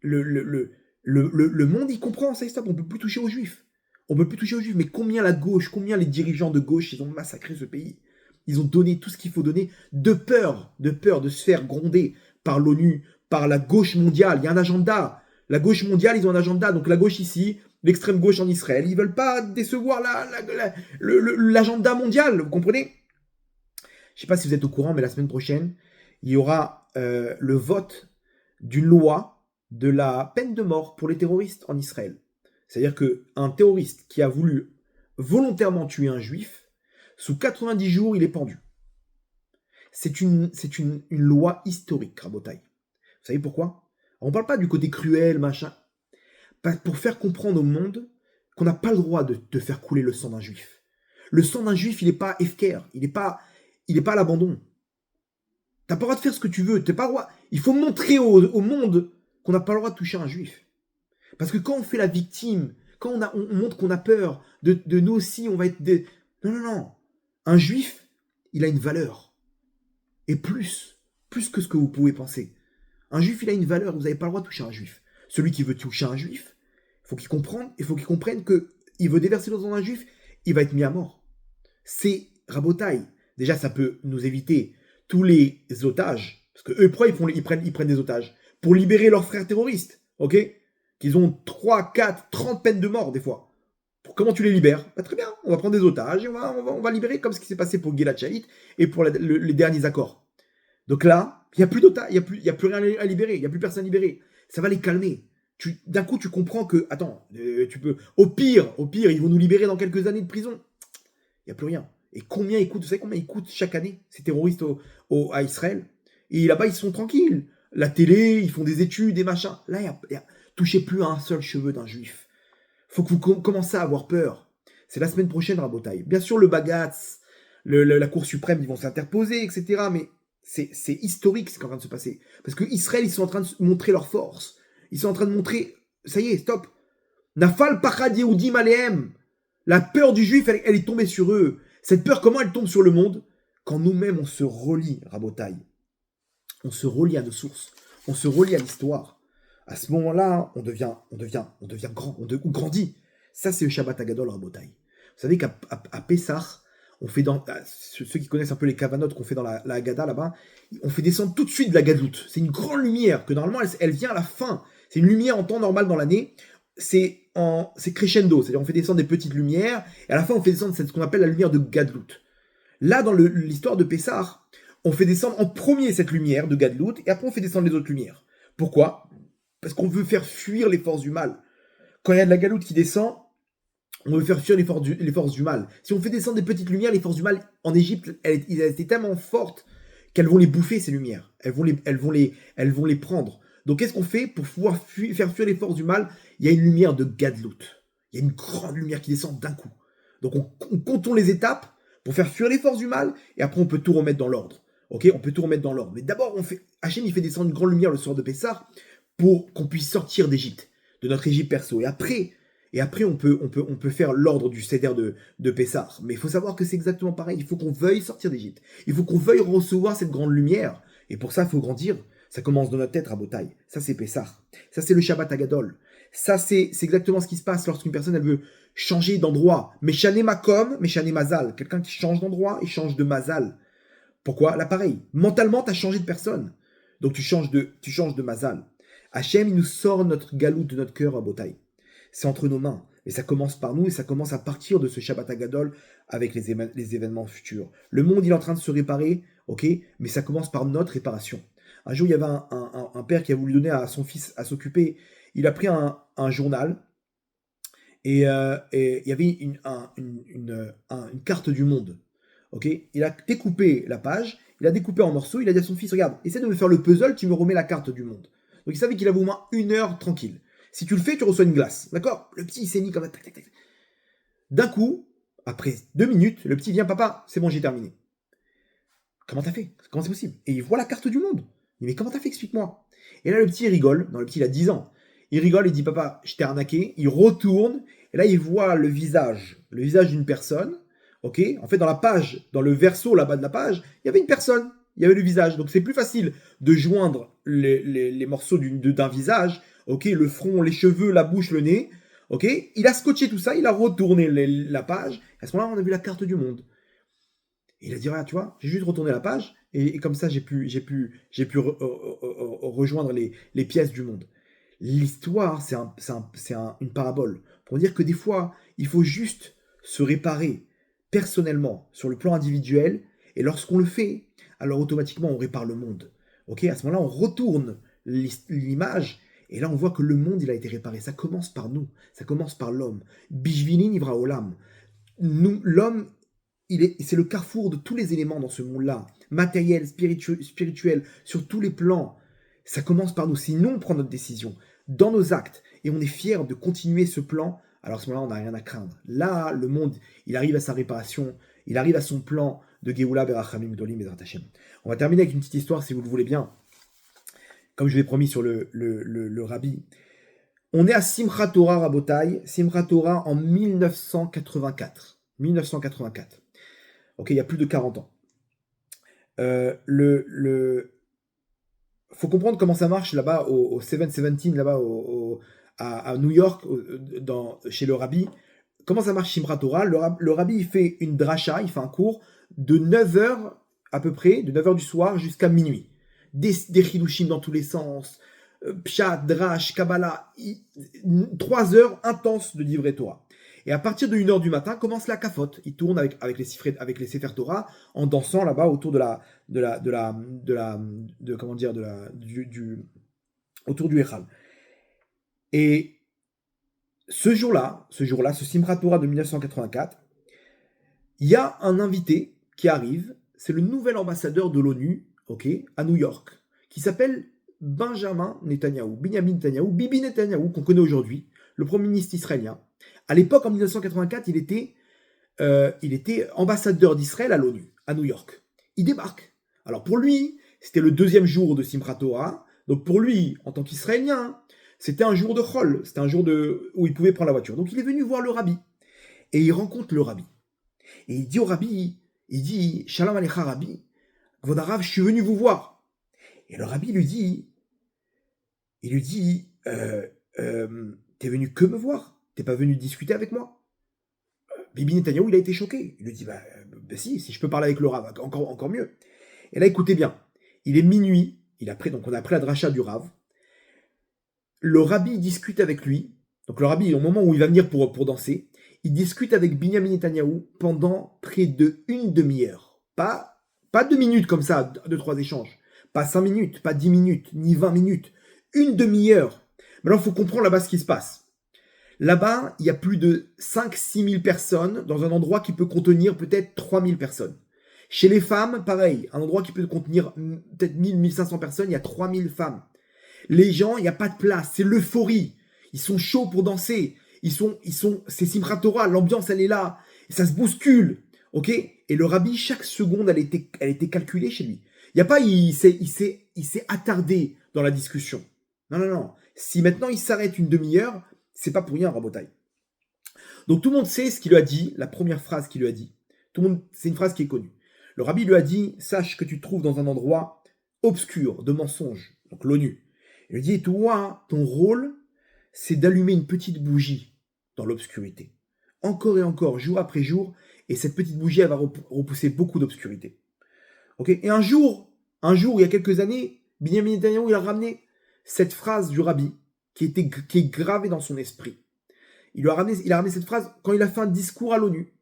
le monde, il comprend, ça, stop. On peut plus toucher aux juifs. On peut plus toucher aux juifs. Mais combien la gauche, combien les dirigeants de gauche, ils ont massacré ce pays. Ils ont donné tout ce qu'il faut donner de peur de se faire gronder par l'ONU, par la gauche mondiale. Il y a un agenda. La gauche mondiale, ils ont un agenda. Donc la gauche ici, l'extrême gauche en Israël, ils veulent pas décevoir l'agenda mondial, vous comprenez? Je sais pas si vous êtes au courant, mais la semaine prochaine, il y aura le vote d'une loi de la peine de mort pour les terroristes en Israël. C'est-à-dire qu'un terroriste qui a voulu volontairement tuer un juif, sous 90 jours, il est pendu. C'est une loi historique, Rabotaï. Vous savez pourquoi? On ne parle pas du côté cruel, machin. Pour faire comprendre au monde qu'on n'a pas le droit de faire couler le sang d'un juif. Le sang d'un juif, il n'est pas efker, il n'est pas à l'abandon. T'as pas le droit de faire ce que tu veux. T'as pas le droit. Il faut montrer au monde qu'on n'a pas le droit de toucher un juif. Parce que quand on fait la victime, quand on montre qu'on a peur, de nous aussi, on va être des... Non. Un juif, il a une valeur. Et plus que ce que vous pouvez penser. Un juif, il a une valeur, vous n'avez pas le droit de toucher un juif. Celui qui veut toucher un juif, il faut qu'il comprenne que il veut déverser le sang d'un juif, il va être mis à mort. C'est Rabotaï, déjà ça peut nous éviter tous les otages, parce que eux, pourquoi ils prennent des otages? Pour libérer leurs frères terroristes, ok? Qu'ils ont 3, 4, 30 peines de mort des fois. Comment tu les libères? Bah, très bien, on va prendre des otages et on va libérer comme ce qui s'est passé pour Gilad Shalit et pour les derniers accords. Donc là, il n'y a plus d'otages, il y a plus rien à libérer, il n'y a plus personne à libérer. Ça va les calmer. D'un coup, tu comprends que, attends, tu peux, au pire, ils vont nous libérer dans quelques années de prison. Il n'y a plus rien. Et vous savez combien ils coûtent chaque année, ces terroristes à Israël? Et là-bas, ils sont tranquilles. La télé, ils font des études, des machins. Là, touchez plus à un seul cheveu d'un juif. Faut que vous commencez à avoir peur. C'est la semaine prochaine, Rabotaï. Bien sûr, le Bagatz, la Cour suprême, ils vont s'interposer, etc. Mais c'est historique ce qui est en train de se passer. Parce que Israël, ils sont en train de montrer leur force. Ils sont en train de montrer, ça y est, stop. Nafal pachad Yehudim alehem. La peur du juif, elle est tombée sur eux. Cette peur, comment elle tombe sur le monde? Quand nous-mêmes, on se relie, Rabotaï. On se relie à nos sources. On se relie à l'histoire. À ce moment-là, on devient grand, on grandit. Ça, c'est le Shabbat Agadol, Rabotaï. Vous savez qu'à Pessah, on fait ceux qui connaissent un peu les kavanotes qu'on fait dans la Haggadah là-bas, on fait descendre tout de suite de la gadoute. C'est une grande lumière que normalement, elle vient à la fin. C'est une lumière en temps normal dans l'année. C'est crescendo, c'est-à-dire on fait descendre des petites lumières, et à la fin on fait descendre ce qu'on appelle la lumière de Gadlout. Là, dans l'histoire de Pessah, on fait descendre en premier cette lumière de Gadlout, et après on fait descendre les autres lumières. Pourquoi? Parce qu'on veut faire fuir les forces du mal. Quand il y a de la Galoute qui descend, on veut faire fuir les forces du mal. Si on fait descendre des petites lumières, les forces du mal en Égypte, elles étaient tellement fortes qu'elles vont les bouffer, ces lumières. Elles vont les prendre. Donc qu'est-ce qu'on fait pour pouvoir faire fuir les forces du mal? Il y a une lumière de Gadlout. Il y a une grande lumière qui descend d'un coup. Donc on contourne les étapes pour faire fuir les forces du mal, et après on peut tout remettre dans l'ordre. Ok, on peut tout remettre dans l'ordre. Mais d'abord, Hachem, il fait descendre une grande lumière le soir de Pessah pour qu'on puisse sortir d'Égypte, de notre Égypte perso. Et après on peut faire l'ordre du Seder de Pessah. Mais il faut savoir que c'est exactement pareil. Il faut qu'on veuille sortir d'Égypte. Il faut qu'on veuille recevoir cette grande lumière. Et pour ça, il faut grandir. Ça commence dans notre tête, Rabotaï. Ça, c'est Pessah. Ça, c'est le Shabbat Agadol. Ça, c'est exactement ce qui se passe lorsqu'une personne, elle veut changer d'endroit. Meshane Makom, Meshane Mazal. Quelqu'un qui change d'endroit, il change de Mazal. Pourquoi? Là, pareil. Mentalement, tu as changé de personne. Donc, tu changes de Mazal. Hachem, il nous sort notre galoute de notre cœur à Botaï. C'est entre nos mains. Et ça commence par nous, et ça commence à partir de ce Shabbat Agadol avec les événements futurs. Le monde, il est en train de se réparer, ok, mais ça commence par notre réparation. Un jour, il y avait un père qui a voulu donner à son fils à s'occuper. Il a pris un journal, et il y avait une carte du monde. Ok, il a découpé la page, il a découpé en morceaux, il a dit à son fils, regarde, essaie de me faire le puzzle, tu me remets la carte du monde. Donc il savait qu'il avait au moins 1 heure tranquille. Si tu le fais, tu reçois une glace. D'accord? Le petit, il s'est mis comme ça. Tac, tac, tac. D'un coup, après 2 minutes, le petit vient, papa, c'est bon, j'ai terminé. Comment t'as fait? Comment c'est possible? Et il voit la carte du monde. Il dit, mais comment t'as fait? Explique-moi. Et là, le petit, il rigole. Non, le petit, il a 10 ans. Il rigole, il dit, papa, je t'ai arnaqué. Il retourne, et là, il voit le visage d'une personne. Ok? En fait, dans la page, dans le verso là-bas de la page, il y avait une personne. Il y avait le visage. Donc, c'est plus facile de joindre les morceaux d'un visage. Ok? Le front, les cheveux, la bouche, le nez. Ok? Il a scotché tout ça, il a retourné la page. À ce moment-là, on a vu la carte du monde. Et il a dit, voilà, tu vois, j'ai juste retourné la page, et comme ça, j'ai pu rejoindre les pièces du monde. L'histoire, c'est une parabole. Pour dire que des fois, il faut juste se réparer personnellement, sur le plan individuel, et lorsqu'on le fait, alors automatiquement, on répare le monde. Ok, à ce moment-là, on retourne l'image, et là, on voit que le monde, il a été réparé. Ça commence par nous, ça commence par l'homme. Bishvili nivra olam. Nous, l'homme, c'est le carrefour de tous les éléments dans ce monde-là, matériel, spirituel, sur tous les plans. Ça commence par nous. Si nous, on prend notre décision dans nos actes et on est fier de continuer ce plan, alors à ce moment-là, on n'a rien à craindre. Là, le monde, il arrive à sa réparation, il arrive à son plan de Geoula Berachamim Gdolim Bezrat Hashem. On va terminer avec une petite histoire, si vous le voulez bien, comme je l'ai promis sur le Rabbi. On est à Simchat Torah Rabotai, Simchat Torah en 1984. 1984. Ok, il y a plus de 40 ans. Faut comprendre comment ça marche là-bas au 717, là-bas à New York, chez le Rabbi. comment ça marche Simchat Torah? Le rabbi, il fait une dracha, il fait un cours de 9h à peu près, de 9h du soir jusqu'à minuit. Des chidushim dans tous les sens, pshat, drash, kabbalah, 3 heures intenses de divrei Torah. Et à partir de 1h du matin, commence la kafote. Il tourne avec les Sefer Torah en dansant là-bas autour autour du Echal. Et ce jour-là, ce Simchat Torah de 1984, il y a un invité qui arrive, c'est le nouvel ambassadeur de l'ONU, à New York, qui s'appelle Benjamin Netanyahou, Binyamin Netanyahou, Bibi Netanyahou, qu'on connaît aujourd'hui, le premier ministre israélien. À l'époque, en 1984, il était ambassadeur d'Israël à l'ONU, à New York. Il débarque. Alors pour lui, c'était le 2e jour de Simchat Torah, donc pour lui, en tant qu'Israélien, c'était un jour de chol, c'était un jour où il pouvait prendre la voiture. Donc il est venu voir le rabbi, et il rencontre le rabbi. Et il dit au rabbi, Shalom Alecha Rabbi, Kvod Harav, je suis venu vous voir. Et le rabbi lui dit, t'es venu que me voir, t'es pas venu discuter avec moi. Bibi Netanyahou, il a été choqué. Il lui dit, si je peux parler avec le Rav, encore mieux. Et là, écoutez bien, il est minuit, donc on a pris la dracha du Rav. Le rabbi discute avec lui. Donc le rabbi, au moment où il va venir pour danser, il discute avec Binyamin Netanyahou pendant près de une demi-heure. Pas 2 minutes comme ça, 2-3 échanges. Pas 5 minutes, pas 10 minutes, ni 20 minutes. Une demi-heure. Maintenant, il faut comprendre là-bas ce qui se passe. Là-bas, il y a plus de 5-6 000 personnes dans un endroit qui peut contenir peut-être 3 000 personnes. Chez les femmes, pareil, un endroit qui peut contenir peut-être 1 500 personnes, il y a 3 000 femmes. Les gens, il n'y a pas de place, c'est l'euphorie. Ils sont chauds pour danser. C'est Simchat Torah, l'ambiance, elle est là. Et ça se bouscule, ok? Et le rabbi, chaque seconde, elle était calculée chez lui. Il n'y a pas, il s'est attardé dans la discussion. Non. Si maintenant il s'arrête une demi-heure, c'est pas pour rien, Rabotai. Donc tout le monde sait ce qu'il lui a dit, la première phrase qu'il lui a dit. C'est une phrase qui est connue. Le rabbi lui a dit, sache que tu te trouves dans un endroit obscur, de mensonges, donc l'ONU. Il lui dit, toi, ton rôle, c'est d'allumer une petite bougie dans l'obscurité. Encore et encore, jour après jour, et cette petite bougie, elle va repousser beaucoup d'obscurité. Okay, et un jour, il y a quelques années, Binyamin Netanyahou, il a ramené cette phrase du rabbi qui est gravée dans son esprit. Il a ramené cette phrase quand il a fait un discours à l'ONU,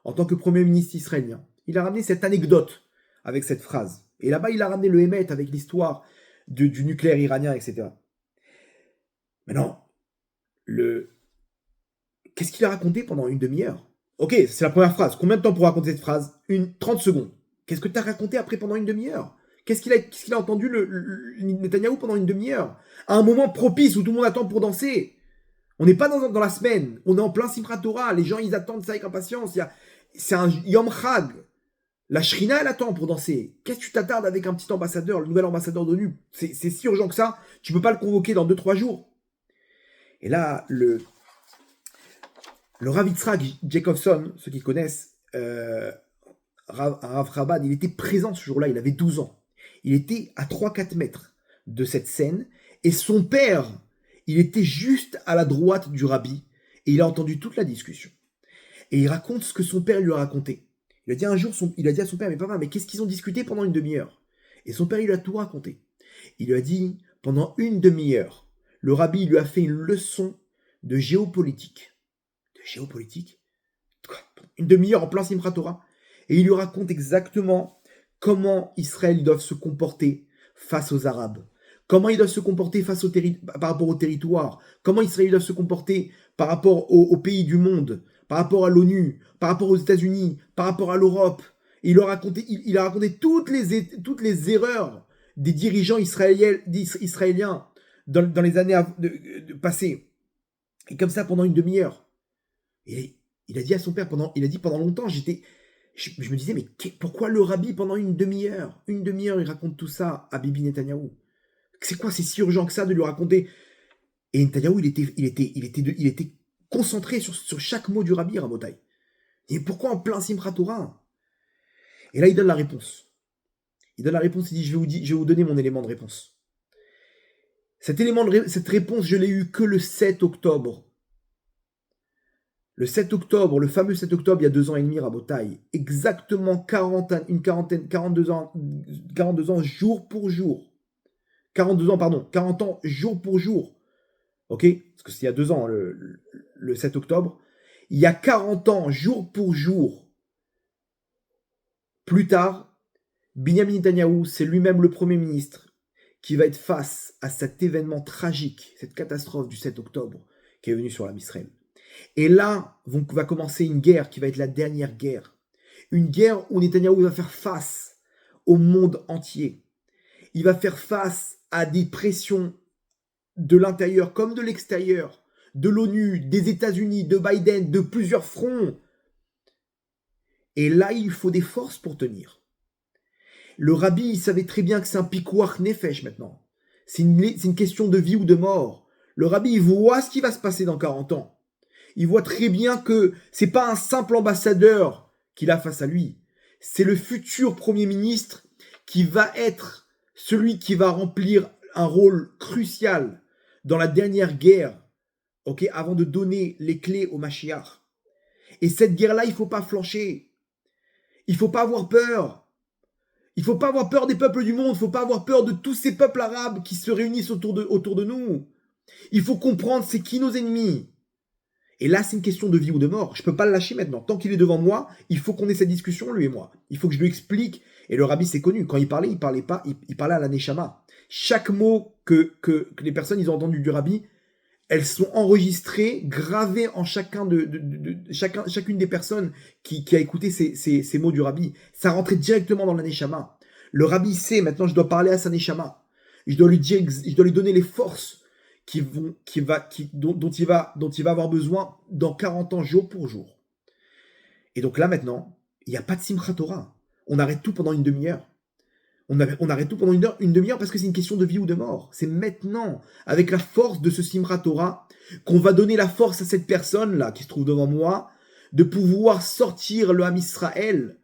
en tant que premier ministre israélien. Il a ramené cette anecdote avec cette phrase. Et là-bas, il a ramené le Hémet avec l'histoire du nucléaire iranien, etc. Maintenant, qu'est-ce qu'il a raconté pendant une demi-heure? Ok, c'est la première phrase. Combien de temps pour raconter cette phrase? 30 secondes. Qu'est-ce que tu as raconté après pendant une demi-heure? Qu'est-ce qu'il a entendu le Netanyahou pendant une demi-heure? À un moment propice où tout le monde attend pour danser. On n'est pas dans la semaine. On est en plein Simchat Torah. Les gens, ils attendent ça avec impatience. C'est un Yom Chag. La Shrina, elle attend pour danser. Qu'est-ce que tu t'attardes avec un petit ambassadeur, le nouvel ambassadeur d'ONU? C'est si urgent que ça. Tu peux pas le convoquer dans 2-3 jours. Et là, le Rav Yitzhak Jacobson, ceux qui connaissent, Rav Chabad, il était présent ce jour-là, il avait 12 ans. Il était à 3-4 mètres de cette scène, et son père, il était juste à la droite du rabbi, et il a entendu toute la discussion. Et il raconte ce que son père lui a raconté. Il a dit un jour, il a dit à son père, mais papa, mais qu'est-ce qu'ils ont discuté pendant une demi-heure? Et son père, il lui a tout raconté. Il lui a dit, pendant une demi-heure, le rabbi lui a fait une leçon de géopolitique. De géopolitique? Quoi? Une demi-heure en plein Simchat Torah. Et il lui raconte exactement comment Israël doit se comporter face aux Arabes. Comment ils doivent se comporter par rapport au territoire. Comment Israël doit se comporter par rapport aux pays du monde. Par rapport à l'ONU. Par rapport aux États-Unis. Par rapport à l'Europe. Et il a raconté toutes les erreurs des dirigeants israéliens dans les années passées. Et comme ça pendant une demi-heure. Et il a dit à son père, pendant longtemps, je me disais, mais pourquoi le rabbi pendant une demi-heure, il raconte tout ça à Bibi Netanyahou? C'est quoi, c'est si urgent que ça de lui raconter? Et Netanyahou, il était concentré sur chaque mot du rabbi, Rabotai. Et pourquoi en plein Simchat Torah? Et là, il donne la réponse. Il dit, je vais vous donner mon élément de réponse. Cette réponse, je l'ai eu que le 7 octobre. Le 7 octobre, le fameux 7 octobre, il y a 2 ans et demi, Rabotaï, exactement 42 ans jour pour jour. 42 ans, pardon, 40 ans jour pour jour. Ok? Parce que c'est il y a 2 ans, le 7 octobre. Il y a 40 ans jour pour jour. Plus tard, Binyamin Netanyahou, c'est lui-même le Premier ministre qui va être face à cet événement tragique, cette catastrophe du 7 octobre qui est venue sur l'Am Israël. Et là, va commencer une guerre qui va être la dernière guerre. Une guerre où Netanyahou va faire face au monde entier. Il va faire face à des pressions de l'intérieur comme de l'extérieur, de l'ONU, des États-Unis, de Biden, de plusieurs fronts. Et là, il faut des forces pour tenir. Le rabbi, il savait très bien que c'est un pikouach nefesh maintenant. C'est une question de vie ou de mort. Le rabbi, il voit ce qui va se passer dans 40 ans. Il voit très bien que c'est pas un simple ambassadeur qu'il a face à lui. C'est le futur Premier ministre qui va être celui qui va remplir un rôle crucial dans la dernière guerre, ok, avant de donner les clés au Mashiach. Et cette guerre-là, il ne faut pas flancher. Il ne faut pas avoir peur. Il ne faut pas avoir peur des peuples du monde. Il ne faut pas avoir peur de tous ces peuples arabes qui se réunissent autour de nous. Il faut comprendre c'est qui nos ennemis. Et là, c'est une question de vie ou de mort. Je ne peux pas le lâcher maintenant. Tant qu'il est devant moi, il faut qu'on ait cette discussion, lui et moi. Il faut que je lui explique. Et le rabbi, c'est connu. Quand il parlait pas, il parlait à la neshama. Chaque mot que les personnes ils ont entendu du rabbi, elles sont enregistrées, gravées en chacune des personnes qui a écouté ces mots du rabbi. Ça rentrait directement dans la neshama. Le rabbi sait, maintenant, je dois parler à sa neshama. Je dois lui donner les forces dont il va avoir besoin dans 40 ans, jour pour jour. Et donc là, maintenant, il n'y a pas de Simchat Torah. On arrête tout pendant une demi-heure. On arrête tout pendant une demi-heure parce que c'est une question de vie ou de mort. C'est maintenant, avec la force de ce Simchat Torah, qu'on va donner la force à cette personne-là qui se trouve devant moi, de pouvoir sortir le Ham Israël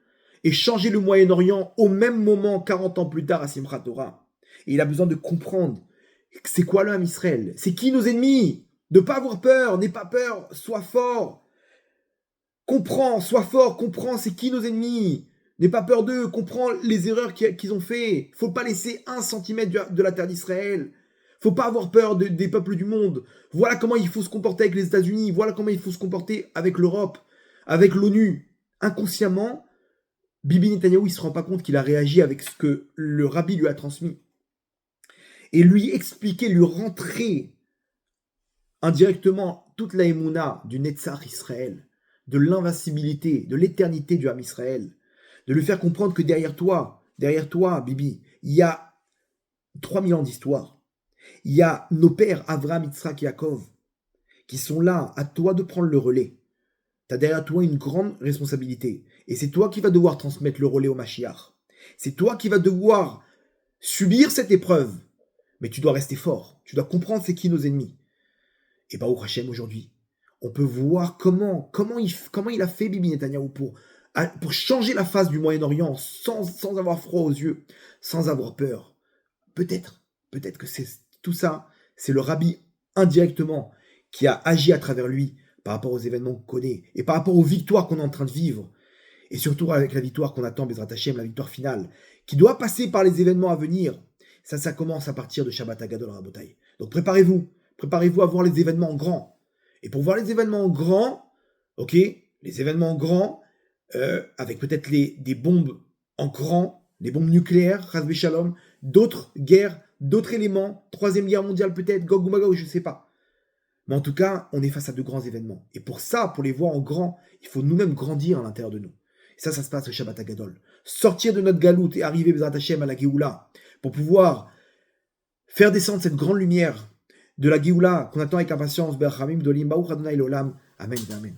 et changer le Moyen-Orient au même moment, 40 ans plus tard, à Simchat Torah. Et il a besoin de comprendre c'est quoi le Ham Israël? C'est qui nos ennemis? Ne pas avoir peur, n'aie pas peur, sois fort. Comprends, sois fort, comprends c'est qui nos ennemis. N'aie pas peur d'eux, comprends les erreurs qu'ils ont fait. Faut pas laisser 1 centimètre de la terre d'Israël. Faut pas avoir peur des peuples du monde. Voilà comment il faut se comporter avec les États-Unis. Voilà comment il faut se comporter avec l'Europe, avec l'ONU. Inconsciemment, Bibi Netanyahou, il se rend pas compte qu'il a réagi avec ce que le rabbi lui a transmis. Et lui expliquer, lui rentrer indirectement toute la émouna du Netzach Israël, de l'invincibilité, de l'éternité du Ham Israël, de lui faire comprendre que derrière toi, Bibi, il y a 3000 ans d'histoire. Il y a nos pères, Avraham, Yitzhak, Yaakov, qui sont là, à toi de prendre le relais. Tu as derrière toi une grande responsabilité. Et c'est toi qui vas devoir transmettre le relais au Mashiach. C'est toi qui vas devoir subir cette épreuve. Mais tu dois rester fort. Tu dois comprendre c'est qui nos ennemis. Et Baruch Hashem, aujourd'hui, on peut voir comment il a fait Bibi Netanyahou pour changer la face du Moyen-Orient sans avoir froid aux yeux, sans avoir peur. Peut-être que c'est tout ça, c'est le rabbi indirectement qui a agi à travers lui par rapport aux événements qu'on connaît et par rapport aux victoires qu'on est en train de vivre. Et surtout avec la victoire qu'on attend, Bezrat Hashem, la victoire finale, qui doit passer par les événements à venir. Ça commence à partir de Shabbat Hagadol Rabotai. Donc préparez-vous à voir les événements en grand. Et pour voir les événements en grand, ok, les événements en grand, avec peut-être des bombes en grand, des bombes nucléaires, Chas Shalom, d'autres guerres, d'autres éléments, 3e guerre mondiale peut-être, Gog ou Magog, je ne sais pas. Mais en tout cas, on est face à de grands événements. Et pour ça, pour les voir en grand, il faut nous-mêmes grandir à l'intérieur de nous. Et ça se passe au Shabbat Hagadol. Sortir de notre galoute et arriver, Bezrat Hashem, à la Géoula, pour pouvoir faire descendre cette grande lumière de la Géoula qu'on attend avec impatience. Berachamim Dolim, Baruch Adonai L'Olam. Amen, amen.